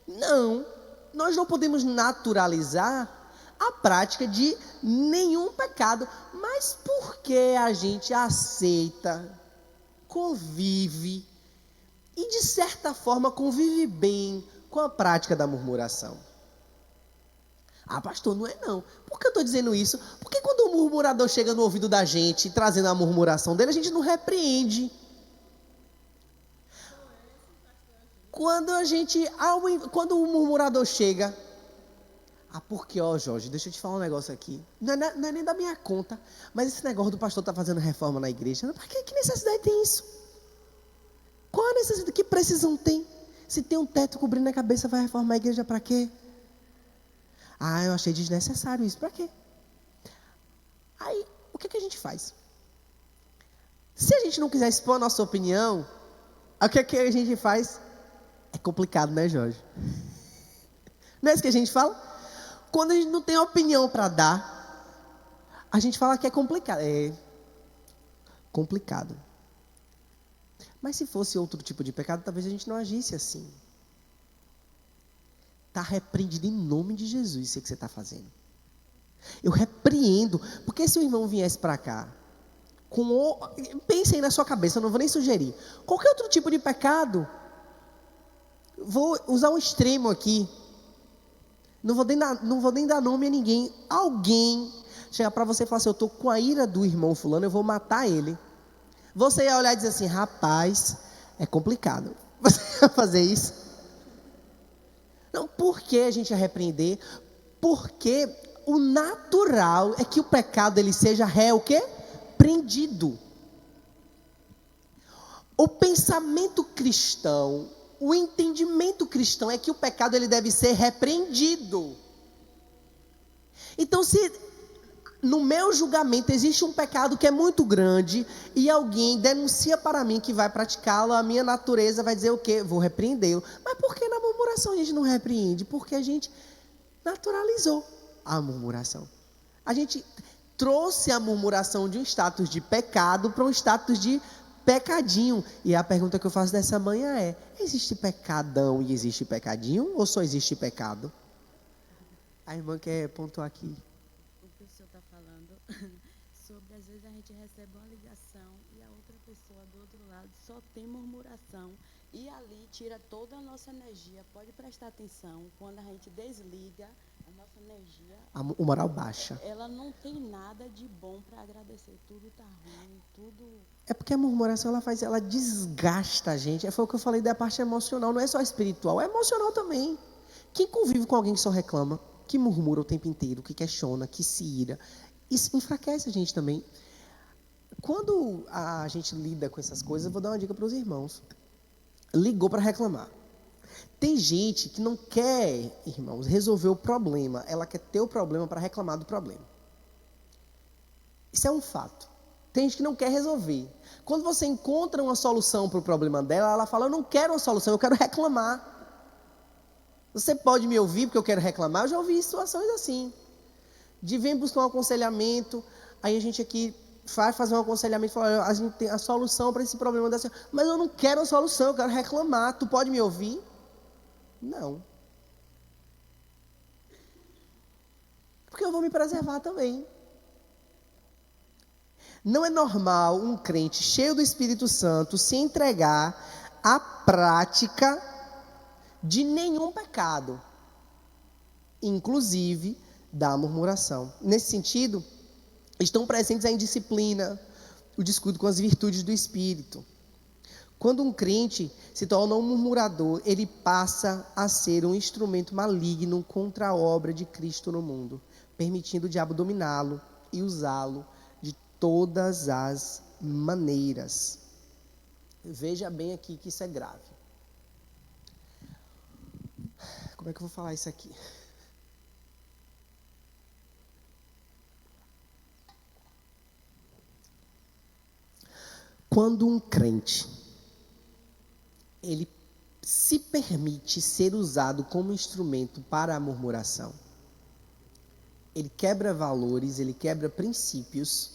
Não, nós não podemos naturalizar a prática de nenhum pecado. Mas por que a gente aceita, convive e de certa forma convive bem com a prática da murmuração? Ah, pastor, não é não. Por que eu estou dizendo isso? Porque quando o murmurador chega no ouvido da gente, trazendo a murmuração dele, a gente não repreende. Quando o murmurador chega, porque, Jorge, deixa eu te falar um negócio aqui. Não é nem da minha conta, mas esse negócio do pastor tá fazendo reforma na igreja. Para que necessidade tem isso? Qual a necessidade? Que precisão tem? Se tem um teto cobrindo a cabeça, vai reformar a igreja para quê? Eu achei desnecessário isso. Para quê? Aí, o que a gente faz? Se a gente não quiser expor a nossa opinião, o que a gente faz? É complicado, né, Jorge? Não é isso que a gente fala? Quando a gente não tem opinião para dar, a gente fala que é complicado. É complicado. Mas se fosse outro tipo de pecado, talvez a gente não agisse assim. Está repreendido em nome de Jesus isso que você está fazendo. Eu repreendo. Porque se o irmão viesse para cá, pense aí na sua cabeça, eu não vou nem sugerir. Qualquer outro tipo de pecado, vou usar um extremo aqui. Não vou nem dar nome a ninguém. Alguém chegar para você e falar assim: eu estou com a ira do irmão fulano, eu vou matar ele. Você ia olhar e dizer assim: rapaz, é complicado. Você ia fazer isso? Não, por que a gente ia repreender? Porque o natural é que o pecado ele seja o quê? Prendido. O pensamento cristão, o entendimento cristão é que o pecado ele deve ser repreendido. Então, se no meu julgamento existe um pecado que é muito grande e alguém denuncia para mim que vai praticá-lo, a minha natureza vai dizer o quê? Vou repreendê-lo. Mas por que na murmuração a gente não repreende? Porque a gente naturalizou a murmuração. A gente trouxe a murmuração de um status de pecado para um status de pecadinho. E a pergunta que eu faço dessa manhã é: existe pecadão e existe pecadinho? Ou só existe pecado? A irmã quer pontuar aqui. O que o senhor está falando sobre, às vezes a gente recebe uma ligação e a outra pessoa do outro lado só tem murmuração e ali tira toda a nossa energia. Pode prestar atenção, quando a gente desliga a nossa energia, O moral baixa. ela não tem nada de bom para agradecer. Tudo está ruim, tudo... É porque a murmuração ela desgasta a gente. Foi o que eu falei da parte emocional, não é só espiritual, é emocional também. Quem convive com alguém que só reclama, que murmura o tempo inteiro, que questiona, que se ira, isso enfraquece a gente também. Quando a gente lida com essas coisas, eu vou dar uma dica para os irmãos. Ligou para reclamar. Tem gente que não quer, irmãos, resolver o problema. Ela quer ter o problema para reclamar do problema. Isso é um fato. Tem gente que não quer resolver. Quando você encontra uma solução para o problema dela, ela fala: eu não quero uma solução, eu quero reclamar. Você pode me ouvir porque eu quero reclamar? Eu já ouvi situações assim. De vir buscar um aconselhamento, aí a gente aqui vai fazer um aconselhamento, fala: a gente tem a solução para esse problema dessa, mas eu não quero a solução, eu quero reclamar. Tu pode me ouvir? Não. Porque eu vou me preservar também. Não é normal um crente cheio do Espírito Santo se entregar à prática de nenhum pecado, inclusive da murmuração. Nesse sentido, estão presentes a indisciplina, o descuido com as virtudes do Espírito. Quando um crente se torna um murmurador, ele passa a ser um instrumento maligno contra a obra de Cristo no mundo, permitindo o diabo dominá-lo e usá-lo de todas as maneiras. Veja bem aqui que isso é grave. Como é que eu vou falar isso aqui? Quando um crente, ele se permite ser usado como instrumento para a murmuração, ele quebra valores, ele quebra princípios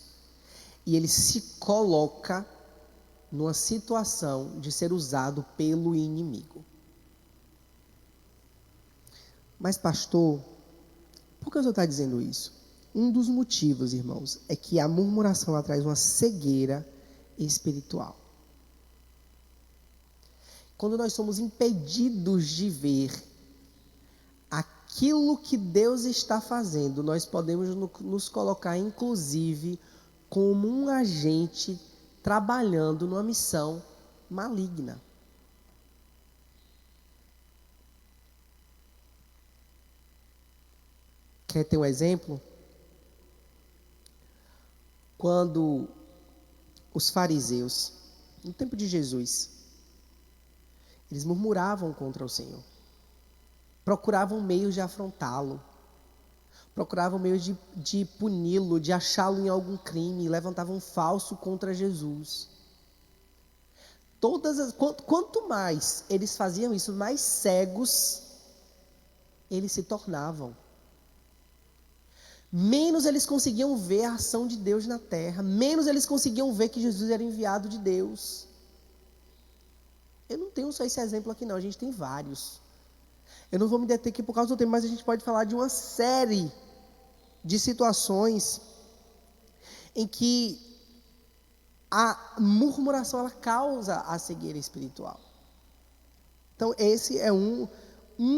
e ele se coloca numa situação de ser usado pelo inimigo. Mas, pastor, por que o senhor está dizendo isso? Um dos motivos, irmãos, é que a murmuração ela traz uma cegueira espiritual. Quando nós somos impedidos de ver aquilo que Deus está fazendo, nós podemos nos colocar, inclusive, como um agente trabalhando numa missão maligna. Quer ter um exemplo? Quando os fariseus, no tempo de Jesus, eles murmuravam contra o Senhor, procuravam meios de afrontá-lo, procuravam meios de puni-lo, de achá-lo em algum crime, levantavam um falso contra Jesus. Quanto mais eles faziam isso, mais cegos eles se tornavam. Menos eles conseguiam ver a ação de Deus na terra, menos eles conseguiam ver que Jesus era enviado de Deus. Eu não tenho só esse exemplo aqui não, a gente tem vários. Eu não vou me deter aqui por causa do tempo, mas a gente pode falar de uma série de situações em que a murmuração ela causa a cegueira espiritual. Então esse é um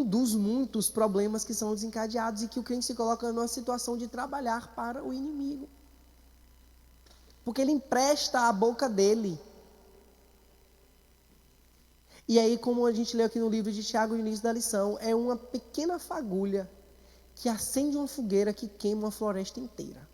dos muitos problemas que são desencadeados e que o crente se coloca numa situação de trabalhar para o inimigo. Porque ele empresta a boca dele. E aí, como a gente leu aqui no livro de Tiago, no início da lição, é uma pequena fagulha que acende uma fogueira que queima uma floresta inteira.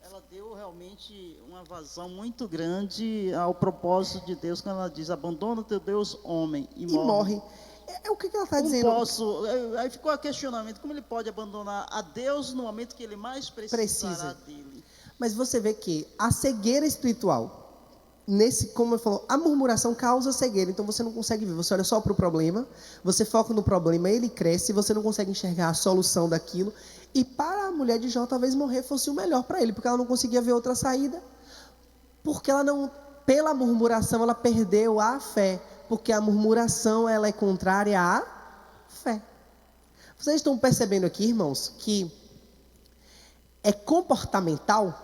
Ela deu realmente uma vazão muito grande ao propósito de Deus, quando ela diz, abandona o teu Deus homem e morre. O que ela está dizendo? Aí ficou o questionamento, como ele pode abandonar a Deus no momento que ele mais precisará dele? Mas você vê que a cegueira espiritual, como eu falou, a murmuração causa cegueira, então você não consegue ver, você olha só para o problema, você foca no problema, ele cresce, você não consegue enxergar a solução daquilo, e para a mulher de Jó, talvez morrer fosse o melhor para ele, porque ela não conseguia ver outra saída, porque pela murmuração ela perdeu a fé, porque a murmuração ela é contrária à fé. Vocês estão percebendo aqui, irmãos, que é comportamental,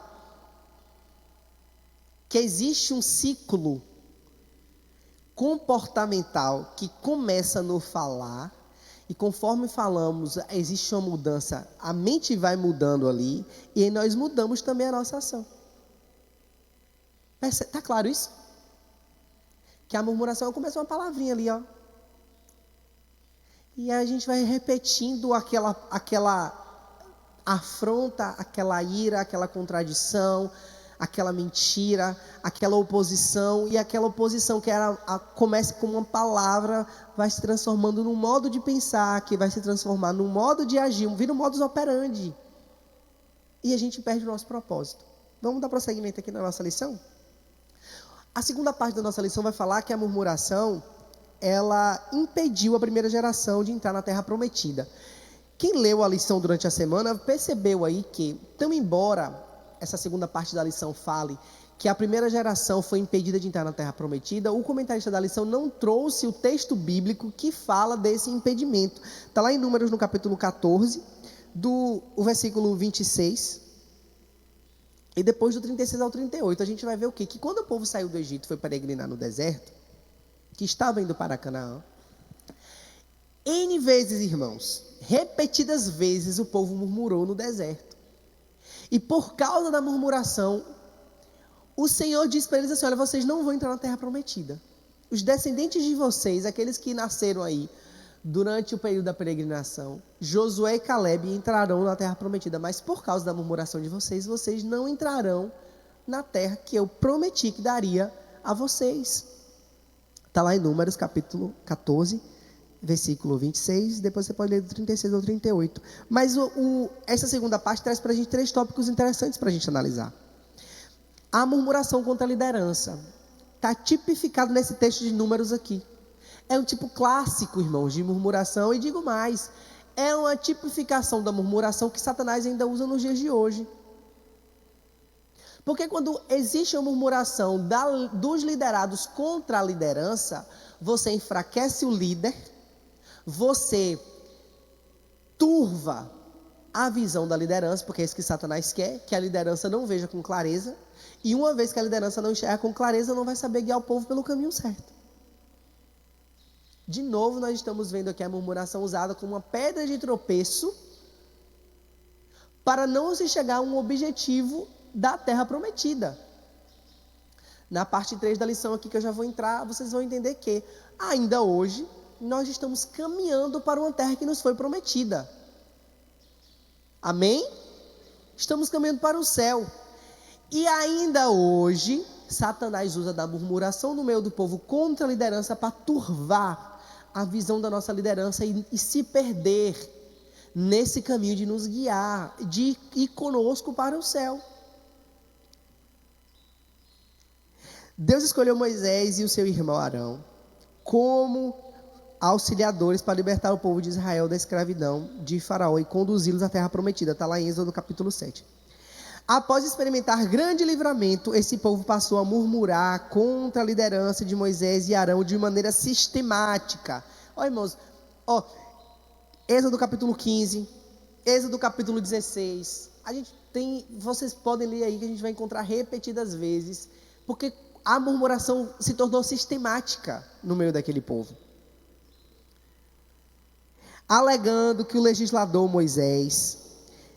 que existe um ciclo comportamental que começa no falar, e conforme falamos, existe uma mudança, a mente vai mudando ali, e aí nós mudamos também a nossa ação. Está claro isso? Que a murmuração começa uma palavrinha ali, ó. E aí a gente vai repetindo aquela afronta, aquela ira, aquela contradição, aquela mentira, aquela oposição, e aquela oposição que começa com uma palavra, vai se transformando num modo de pensar, que vai se transformar num modo de agir, vira um modus operandi. E a gente perde o nosso propósito. Vamos dar prosseguimento aqui na nossa lição? A segunda parte da nossa lição vai falar que a murmuração, ela impediu a primeira geração de entrar na terra prometida. Quem leu a lição durante a semana percebeu aí que, então, embora essa segunda parte da lição fale que a primeira geração foi impedida de entrar na terra prometida, o comentarista da lição não trouxe o texto bíblico que fala desse impedimento. Está lá em Números, no capítulo 14, o versículo 26, e depois do 36 ao 38, a gente vai ver o quê? Que quando o povo saiu do Egito e foi peregrinar no deserto, que estava indo para Canaã, N vezes, irmãos, repetidas vezes o povo murmurou no deserto. E por causa da murmuração, o Senhor disse para eles assim, olha, vocês não vão entrar na terra prometida. Os descendentes de vocês, aqueles que nasceram aí durante o período da peregrinação, Josué e Caleb entrarão na terra prometida, mas por causa da murmuração de vocês, vocês não entrarão na terra que eu prometi que daria a vocês. Está lá em Números, capítulo 14, versículo 26, depois você pode ler do 36 ao 38. Mas essa segunda parte traz para a gente 3 tópicos interessantes para a gente analisar. A murmuração contra a liderança está tipificado nesse texto de Números aqui. É um tipo clássico, irmãos, de murmuração, e digo mais, é uma tipificação da murmuração que Satanás ainda usa nos dias de hoje. Porque quando existe uma murmuração dos liderados contra a liderança, você enfraquece o líder, você turva a visão da liderança, porque é isso que Satanás quer, que a liderança não veja com clareza, e uma vez que a liderança não enxerga com clareza, não vai saber guiar o povo pelo caminho certo. De novo, nós estamos vendo aqui a murmuração usada como uma pedra de tropeço para não se chegar a um objetivo da terra prometida. Na parte 3 da lição aqui que eu já vou entrar, vocês vão entender que, ainda hoje, nós estamos caminhando para uma terra que nos foi prometida. Amém? Estamos caminhando para o céu. E ainda hoje, Satanás usa da murmuração no meio do povo contra a liderança para turvar a visão da nossa liderança e se perder nesse caminho de nos guiar, de ir conosco para o céu. Deus escolheu Moisés e o seu irmão Arão como auxiliadores para libertar o povo de Israel da escravidão de Faraó e conduzi-los à terra prometida. Está lá em Êxodo capítulo 7. Após experimentar grande livramento, esse povo passou a murmurar contra a liderança de Moisés e Arão de maneira sistemática. Ó, irmãos, Êxodo capítulo 15, Êxodo capítulo 16. Vocês podem ler aí que a gente vai encontrar repetidas vezes, porque a murmuração se tornou sistemática no meio daquele povo. Alegando que o legislador Moisés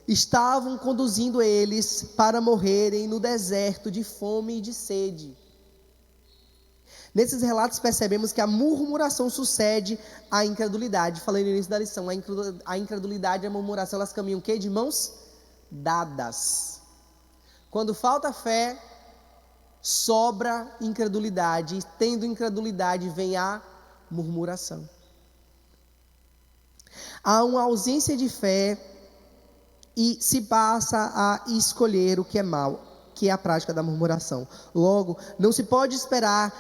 estavam conduzindo eles para morrerem no deserto de fome e de sede. Nesses relatos percebemos que a murmuração sucede à incredulidade. Falei no início da lição, a incredulidade e a murmuração, elas caminham o quê? De mãos dadas. Quando falta fé, sobra incredulidade, e tendo incredulidade vem a murmuração. Há uma ausência de fé e se passa a escolher o que é mal, que é a prática da murmuração. Logo, não se pode esperar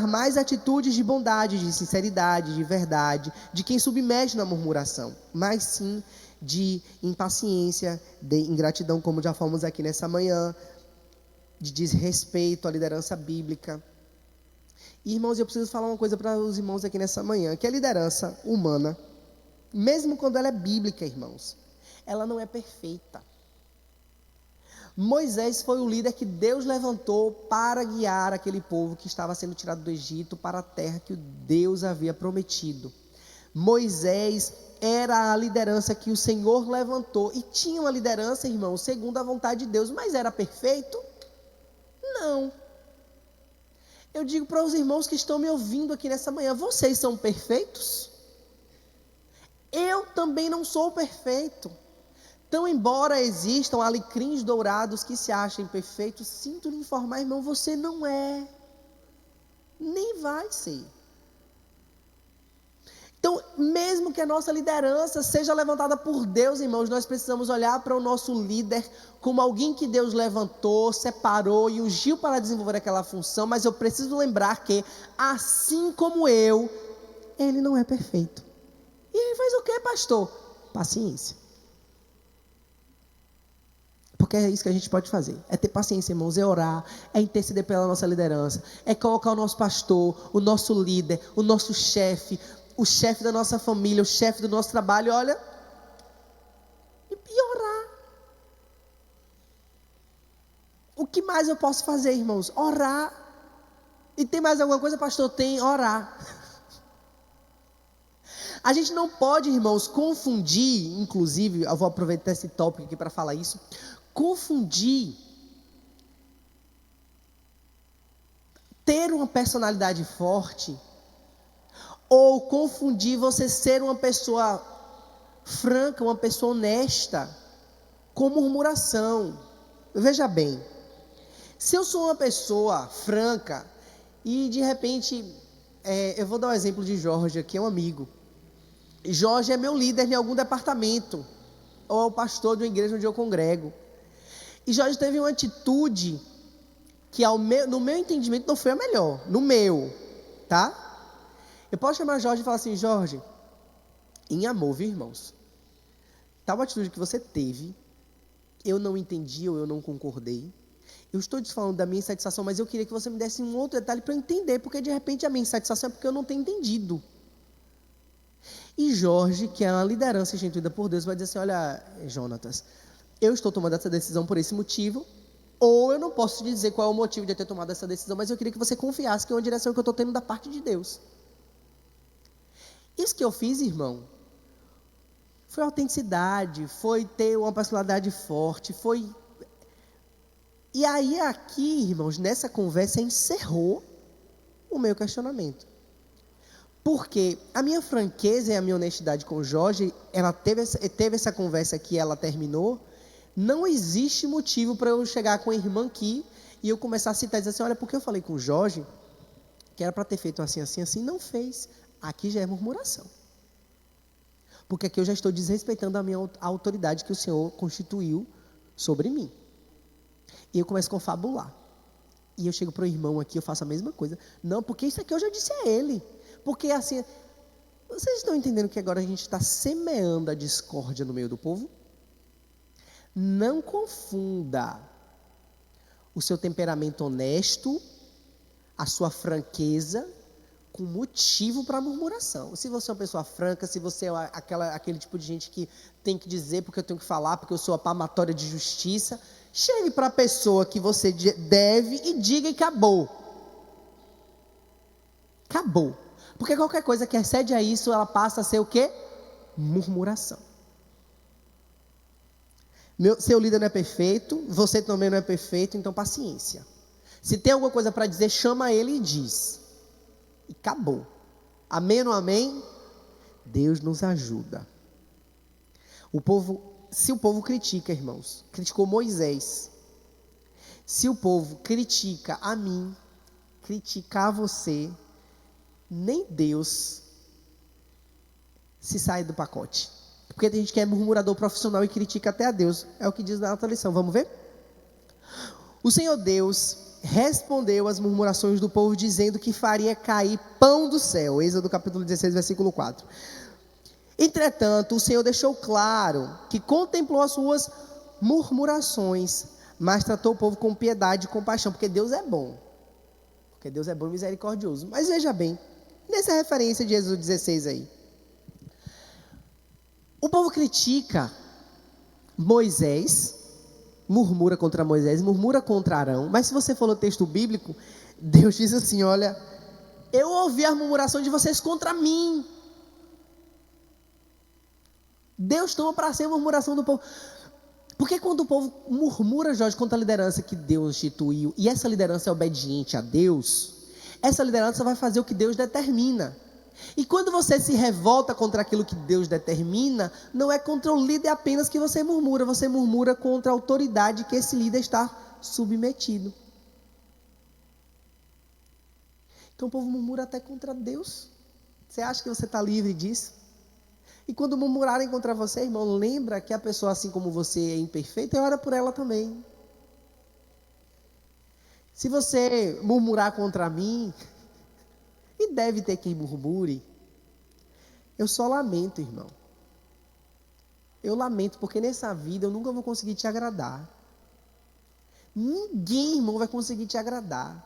mais atitudes de bondade, de sinceridade, de verdade, de quem submete na murmuração, mas sim de impaciência, de ingratidão, como já falamos aqui nessa manhã, de desrespeito à liderança bíblica. E, irmãos, eu preciso falar uma coisa para os irmãos aqui nessa manhã, que a liderança humana, mesmo quando ela é bíblica, irmãos, ela não é perfeita. Moisés foi o líder que Deus levantou para guiar aquele povo que estava sendo tirado do Egito para a terra que Deus havia prometido. Moisés era a liderança que o Senhor levantou, e tinha uma liderança, irmão, segundo a vontade de Deus, mas era perfeito? Não. Eu digo para os irmãos que estão me ouvindo aqui nessa manhã, vocês são perfeitos? Eu também não sou perfeito. Então, embora existam alecrins dourados que se achem perfeitos, sinto lhe informar, irmão, você não é, nem vai ser. Então, mesmo que a nossa liderança seja levantada por Deus, irmãos, nós precisamos olhar para o nosso líder como alguém que Deus levantou, separou e ungiu para desenvolver aquela função, mas eu preciso lembrar que, assim como eu, ele não é perfeito. E ele faz o quê, pastor? Paciência. Porque é isso que a gente pode fazer, é ter paciência, irmãos, é orar, é interceder pela nossa liderança, é colocar o nosso pastor, o nosso líder, o nosso chefe, o chefe da nossa família, o chefe do nosso trabalho, olha, e orar. O que mais eu posso fazer, irmãos? Orar. E tem mais alguma coisa, pastor? Tem, orar. A gente não pode, irmãos, confundir, inclusive, eu vou aproveitar esse tópico aqui para falar isso, confundir ter uma personalidade forte ou confundir você ser uma pessoa franca, uma pessoa honesta, com murmuração. Veja bem, se eu sou uma pessoa franca e de repente, eu vou dar um exemplo de Jorge aqui, é um amigo. Jorge é meu líder em algum departamento, ou é o pastor de uma igreja onde eu congrego. E Jorge teve uma atitude que no meu entendimento não foi a melhor, no meu, tá? Eu posso chamar Jorge e falar assim, Jorge, em amor, viu, irmãos? Tal atitude que você teve, eu não entendi ou eu não concordei. Eu estou te falando da minha insatisfação, mas eu queria que você me desse um outro detalhe para eu entender, porque de repente a minha insatisfação é porque eu não tenho entendido. E Jorge, que é uma liderança instituída por Deus, vai dizer assim, olha, Jonatas, eu estou tomando essa decisão por esse motivo, ou eu não posso te dizer qual é o motivo de eu ter tomado essa decisão, mas eu queria que você confiasse que é uma direção que eu estou tendo da parte de Deus. Isso que eu fiz, irmão, Foi autenticidade, foi ter uma personalidade forte, foi... E aí aqui, irmãos, nessa conversa encerrou o meu questionamento. Porque a minha franqueza e a minha honestidade com o Jorge, ela teve essa conversa que ela terminou, não existe motivo para eu chegar com a irmã aqui e eu começar a citar e dizer assim, olha, porque eu falei com o Jorge, que era para ter feito assim, assim, assim, não fez. Aqui já é murmuração. Porque aqui eu já estou desrespeitando a minha autoridade que o Senhor constituiu sobre mim. E eu começo a confabular. E eu chego para o irmão aqui, eu faço a mesma coisa. Não, porque isso aqui eu já disse a ele. Porque assim, vocês estão entendendo que agora a gente está semeando a discórdia no meio do povo? Não confunda o seu temperamento honesto, a sua franqueza, com motivo para murmuração. Se você é uma pessoa franca, se você é aquele tipo de gente que tem que dizer porque eu tenho que falar, porque eu sou a palmatória de justiça, chegue para a pessoa que você deve e diga e acabou. Acabou. Porque qualquer coisa que excede a isso, ela passa a ser o quê? Murmuração. Seu líder não é perfeito, você também não é perfeito, então paciência. Se tem alguma coisa para dizer, chama ele e diz. E acabou. Amém ou não amém? Deus nos ajuda. Se o povo critica, irmãos, criticou Moisés. Se o povo critica a mim, criticar você, nem Deus se sai do pacote. Porque tem gente que é murmurador profissional e critica até a Deus. É o que diz na outra lição. Vamos ver? O Senhor Deus respondeu às murmurações do povo, dizendo que faria cair pão do céu. Êxodo capítulo 16, versículo 4. Entretanto, o Senhor deixou claro que contemplou as suas murmurações, mas tratou o povo com piedade e compaixão, porque Deus é bom. Porque Deus é bom e misericordioso. Mas veja bem, nessa referência de Êxodo 16 aí, o povo critica Moisés, murmura contra Moisés, murmura contra Arão, mas se você for no texto bíblico, Deus diz assim, olha, eu ouvi a murmuração de vocês contra mim. Deus toma para si a murmuração do povo. Porque quando o povo murmura, Jorge, contra a liderança que Deus instituiu, e essa liderança é obediente a Deus, essa liderança vai fazer o que Deus determina. E quando você se revolta contra aquilo que Deus determina, não é contra o líder apenas que você murmura contra a autoridade que esse líder está submetido. Então o povo murmura até contra Deus. Você acha que você está livre disso? E quando murmurarem contra você, irmão, lembra que a pessoa, assim como você é imperfeita, ora por ela também. Se você murmurar contra mim, e deve ter quem murmure, eu só lamento, irmão. Eu lamento, porque nessa vida eu nunca vou conseguir te agradar. Ninguém, irmão, vai conseguir te agradar.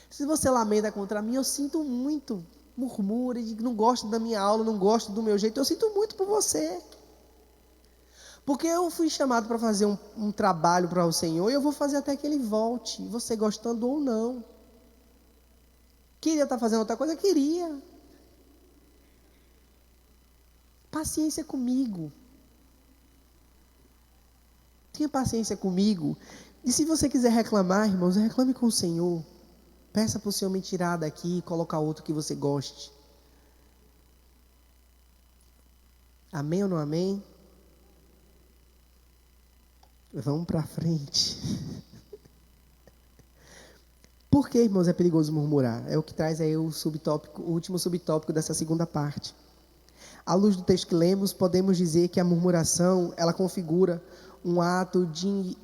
Se você lamenta contra mim, eu sinto muito. Murmura, não gosta da minha aula, não gosta do meu jeito, eu sinto muito por você. Porque eu fui chamado para fazer um trabalho para o Senhor, e eu vou fazer até que Ele volte, você gostando ou não. Queria estar fazendo outra coisa? Queria. Paciência comigo. Tenha paciência comigo. E se você quiser reclamar, irmãos, reclame com o Senhor. Peça para o Senhor me tirar daqui e colocar outro que você goste. Amém ou não amém? Vamos para frente. Por que, irmãos, é perigoso murmurar? É o que traz aí o último subtópico dessa segunda parte. À luz do texto que lemos, podemos dizer que a murmuração, ela configura um ato de...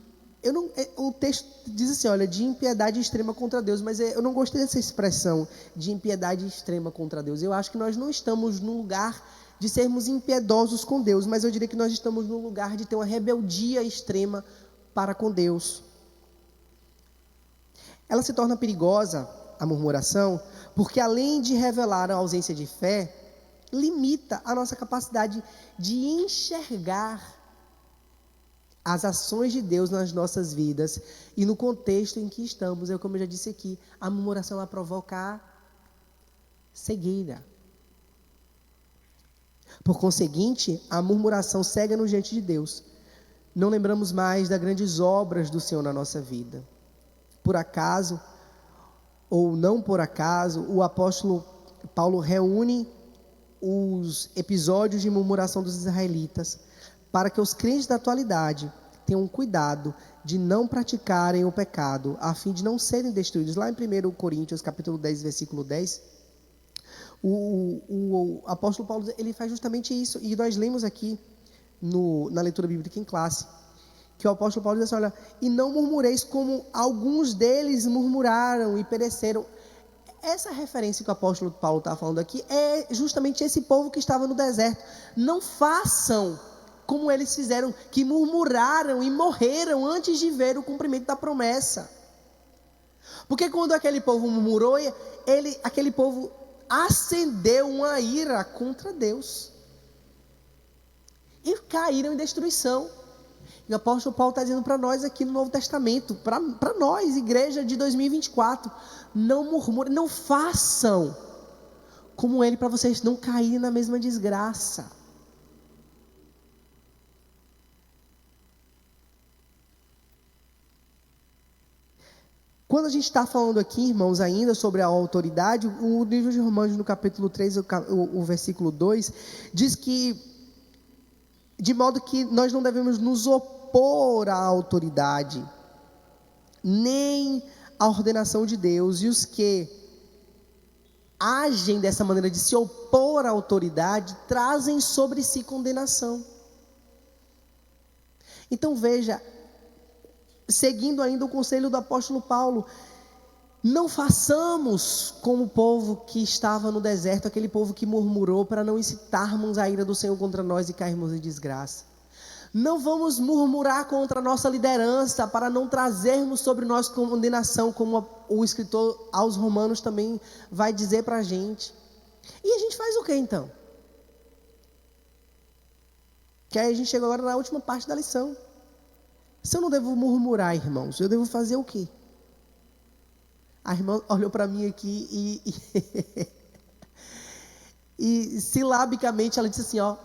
o texto diz assim, olha, de impiedade extrema contra Deus, mas eu não gostei dessa expressão de impiedade extrema contra Deus. Eu acho que nós não estamos no lugar de sermos impiedosos com Deus, mas eu diria que nós estamos no lugar de ter uma rebeldia extrema para com Deus. Ela se torna perigosa, a murmuração, porque além de revelar a ausência de fé, limita a nossa capacidade de enxergar as ações de Deus nas nossas vidas e no contexto em que estamos. Como eu já disse aqui, a murmuração ela provoca a cegueira. Por conseguinte, a murmuração cega-nos diante de Deus. Não lembramos mais das grandes obras do Senhor na nossa vida. Por acaso, ou não por acaso, o apóstolo Paulo reúne os episódios de murmuração dos israelitas para que os crentes da atualidade tenham cuidado de não praticarem o pecado, a fim de não serem destruídos. Lá em 1 Coríntios, capítulo 10, versículo 10, o apóstolo Paulo ele faz justamente isso, e nós lemos aqui na leitura bíblica em classe, que o apóstolo Paulo diz assim, olha, e não murmureis como alguns deles murmuraram e pereceram. Essa referência que o apóstolo Paulo está falando aqui é justamente esse povo que estava no deserto. Não façam como eles fizeram, que murmuraram e morreram antes de ver o cumprimento da promessa. Porque quando aquele povo murmurou, aquele povo acendeu uma ira contra Deus. E caíram em destruição. E o apóstolo Paulo está dizendo para nós aqui no Novo Testamento, para nós, igreja de 2024, não murmurem, não façam como ele, para vocês não caírem na mesma desgraça. Quando a gente está falando aqui, irmãos, ainda sobre a autoridade, o livro de Romanos, no capítulo 3, o versículo 2, diz que, de modo que nós não devemos nos opor à autoridade, nem à ordenação de Deus, e os que agem dessa maneira de se opor à autoridade, trazem sobre si condenação. Então veja, seguindo ainda o conselho do apóstolo Paulo, não façamos como o povo que estava no deserto, aquele povo que murmurou, para não incitarmos a ira do Senhor contra nós e cairmos em desgraça. Não vamos murmurar contra a nossa liderança, para não trazermos sobre nós condenação, como o escritor aos Romanos também vai dizer para a gente. E a gente faz o que então? Que aí a gente chega agora na última parte da lição. Se eu não devo murmurar, irmãos, eu devo fazer o quê? A irmã olhou para mim aqui e silabicamente ela disse assim, ó,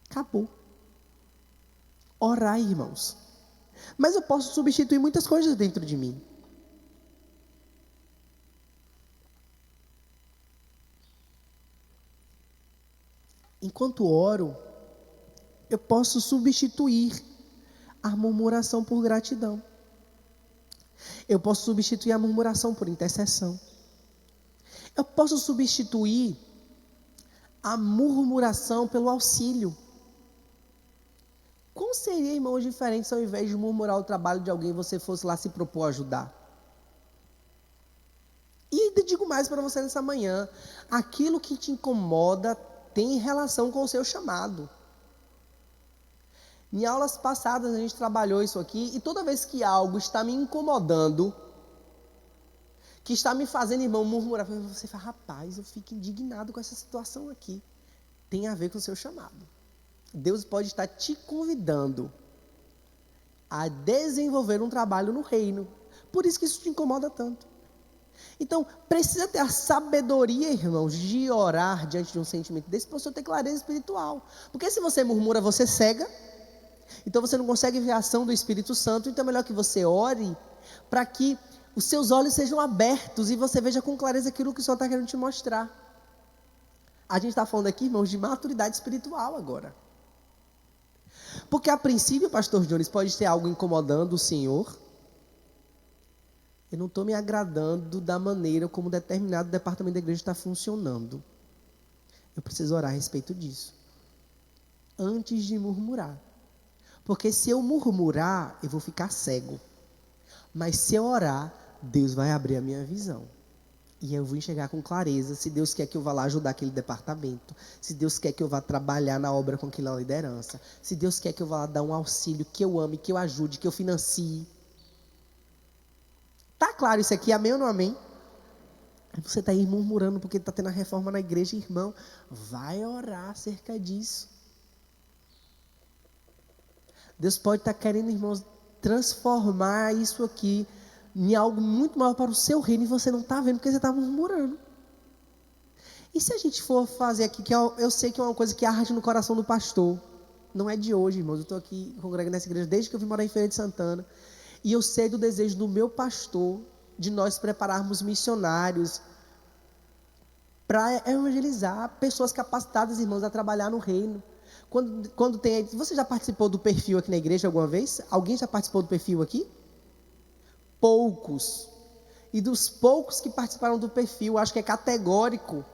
acabou. Orar, irmãos. Mas eu posso substituir muitas coisas dentro de mim. Enquanto oro, eu posso substituir a murmuração por gratidão. Eu posso substituir a murmuração por intercessão. Eu posso substituir a murmuração pelo auxílio. Como seria, irmãos, diferente se ao invés de murmurar o trabalho de alguém, você fosse lá se propor a ajudar? E ainda digo mais para você nessa manhã, aquilo que te incomoda tem relação com o seu chamado. Em aulas passadas a gente trabalhou isso aqui, e toda vez que algo está me incomodando, que está me fazendo, irmão, murmurar, você fala, rapaz, eu fico indignado com essa situação aqui. Tem a ver com o seu chamado. Deus pode estar te convidando a desenvolver um trabalho no reino. Por isso que isso te incomoda tanto. Então, precisa ter a sabedoria, irmãos, de orar diante de um sentimento desse, para você ter clareza espiritual. Porque se você murmura, você cega. Então você não consegue ver a ação do Espírito Santo. Então é melhor que você ore para que os seus olhos sejam abertos e você veja com clareza aquilo que o Senhor está querendo te mostrar. A gente está falando aqui, irmãos, de maturidade espiritual agora. Porque a princípio, pastor Jones, pode ter algo incomodando o Senhor. Eu não estou me agradando da maneira como determinado departamento da igreja está funcionando. Eu preciso orar a respeito disso, antes de murmurar. Porque se eu murmurar, eu vou ficar cego. Mas se eu orar, Deus vai abrir a minha visão. E eu vou enxergar com clareza se Deus quer que eu vá lá ajudar aquele departamento. Se Deus quer que eu vá trabalhar na obra com aquela liderança. Se Deus quer que eu vá lá dar um auxílio, que eu ame, que eu ajude, que eu financie. Tá claro isso aqui? Amém ou não amém? Você está aí murmurando porque está tendo a reforma na igreja, irmão. Vai orar acerca disso. Deus pode estar querendo, irmãos, transformar isso aqui em algo muito maior para o seu reino e você não está vendo porque você está murmurando. E se a gente for fazer aqui, que eu sei que é uma coisa que arde no coração do pastor, não é de hoje, irmãos, eu estou aqui congregando nessa igreja desde que eu vim morar em Feira de Santana, e eu sei do desejo do meu pastor de nós prepararmos missionários para evangelizar pessoas capacitadas, irmãos, a trabalhar no reino. Quando tem... Você já participou do perfil aqui na igreja alguma vez? Alguém já participou do perfil aqui? Poucos. E dos poucos que participaram do perfil, acho que é categórico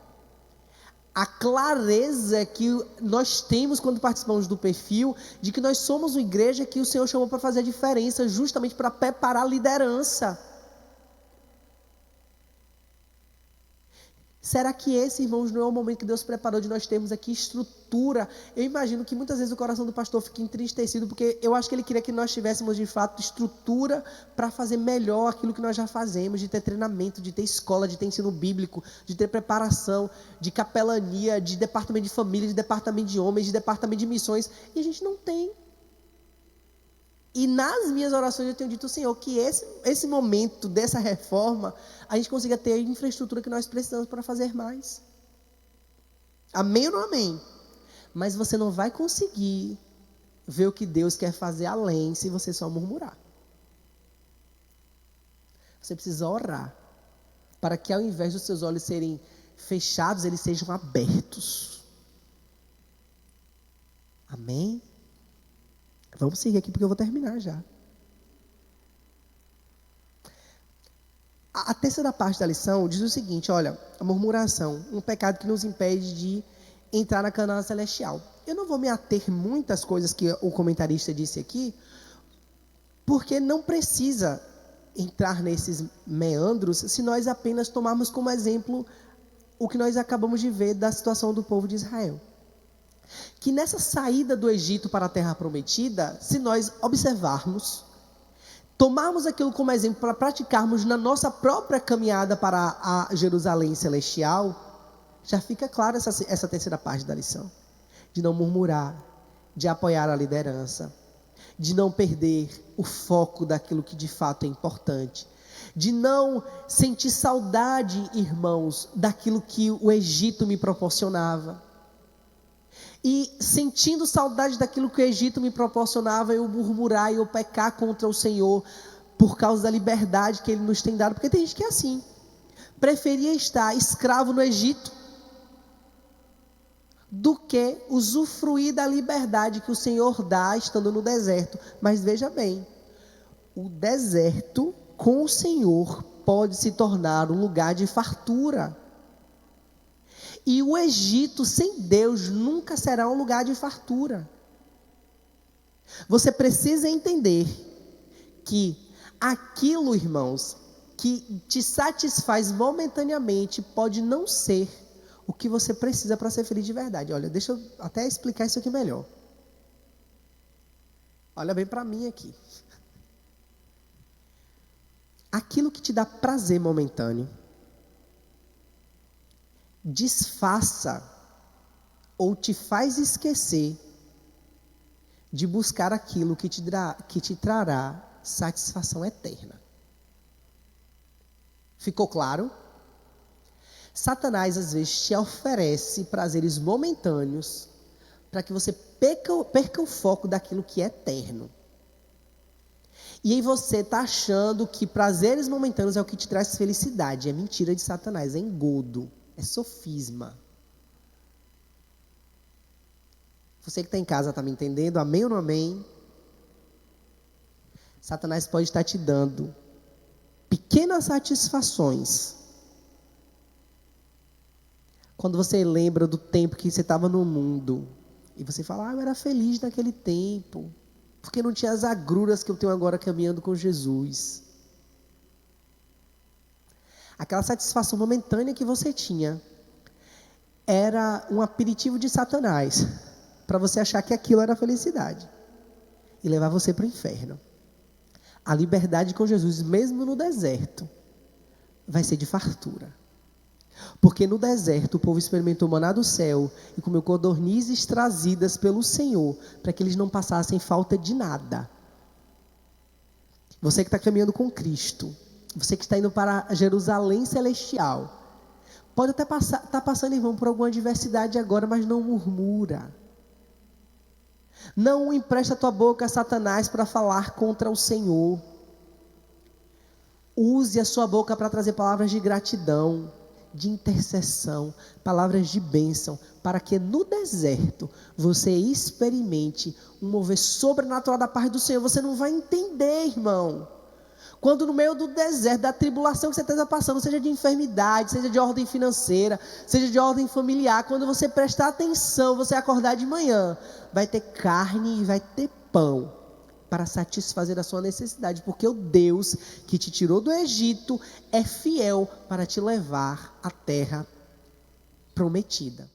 a clareza que nós temos quando participamos do perfil, de que nós somos uma igreja que o Senhor chamou para fazer a diferença, justamente para preparar a liderança. Será que esse, irmãos, não é o momento que Deus preparou de nós termos aqui estrutura? Eu imagino que muitas vezes o coração do pastor fica entristecido, porque eu acho que ele queria que nós tivéssemos, de fato, estrutura para fazer melhor aquilo que nós já fazemos, de ter treinamento, de ter escola, de ter ensino bíblico, de ter preparação, de capelania, de departamento de família, de departamento de homens, de departamento de missões, e a gente não tem. E nas minhas orações eu tenho dito ao Senhor que esse momento dessa reforma, a gente consiga ter a infraestrutura que nós precisamos para fazer mais. Amém ou não amém? Mas você não vai conseguir ver o que Deus quer fazer além se você só murmurar. Você precisa orar para que ao invés dos seus olhos serem fechados, eles sejam abertos. Amém? Vamos seguir aqui porque eu vou terminar já. A terceira parte da lição diz o seguinte, olha, a murmuração, um pecado que nos impede de entrar na Canaã celestial. Eu não vou me ater muitas coisas que o comentarista disse aqui, porque não precisa entrar nesses meandros se nós apenas tomarmos como exemplo o que nós acabamos de ver da situação do povo de Israel. Que nessa saída do Egito para a terra prometida, se nós observarmos, tomarmos aquilo como exemplo para praticarmos na nossa própria caminhada para a Jerusalém celestial, já fica clara essa terceira parte da lição. De não murmurar, de apoiar a liderança, de não perder o foco daquilo que de fato é importante, de não sentir saudade, irmãos, daquilo que o Egito me proporcionava. E sentindo saudade daquilo que o Egito me proporcionava, eu murmurar e eu pecar contra o Senhor por causa da liberdade que Ele nos tem dado. Porque tem gente que é assim, preferia estar escravo no Egito do que usufruir da liberdade que o Senhor dá estando no deserto. Mas veja bem, o deserto com o Senhor pode se tornar um lugar de fartura. E o Egito sem Deus nunca será um lugar de fartura. Você precisa entender que aquilo, irmãos, que te satisfaz momentaneamente pode não ser o que você precisa para ser feliz de verdade. Olha, deixa eu até explicar isso aqui melhor. Olha bem para mim aqui. Aquilo que te dá prazer momentâneo, disfarça ou te faz esquecer de buscar aquilo que te trará satisfação eterna. Ficou claro? Satanás às vezes te oferece prazeres momentâneos para que você perca o foco daquilo que é eterno. E aí você está achando que prazeres momentâneos é o que te traz felicidade. É mentira de Satanás, é engodo. É sofisma. Você que está em casa está me entendendo? Amém ou não amém? Satanás pode estar te dando pequenas satisfações. Quando você lembra do tempo que você estava no mundo. E você fala, eu era feliz naquele tempo. Porque não tinha as agruras que eu tenho agora caminhando com Jesus. Aquela satisfação momentânea que você tinha era um aperitivo de Satanás para você achar que aquilo era felicidade e levar você para o inferno. A liberdade com Jesus, mesmo no deserto, vai ser de fartura. Porque no deserto o povo experimentou maná do céu e comeu codornizes trazidas pelo Senhor para que eles não passassem falta de nada. Você que está caminhando com Cristo, você que está indo para a Jerusalém celestial, Pode até estar passando, irmão, por alguma adversidade agora, mas não murmura. Não empresta a tua boca a Satanás para falar contra o Senhor. Use a sua boca para trazer palavras de gratidão, de intercessão, palavras de bênção, para que no deserto você experimente um mover sobrenatural da parte do Senhor. Você não vai entender, irmão. Quando no meio do deserto, da tribulação que você esteja passando, seja de enfermidade, seja de ordem financeira, seja de ordem familiar, quando você prestar atenção, você acordar de manhã, vai ter carne e vai ter pão para satisfazer a sua necessidade, porque o Deus que te tirou do Egito é fiel para te levar à terra prometida.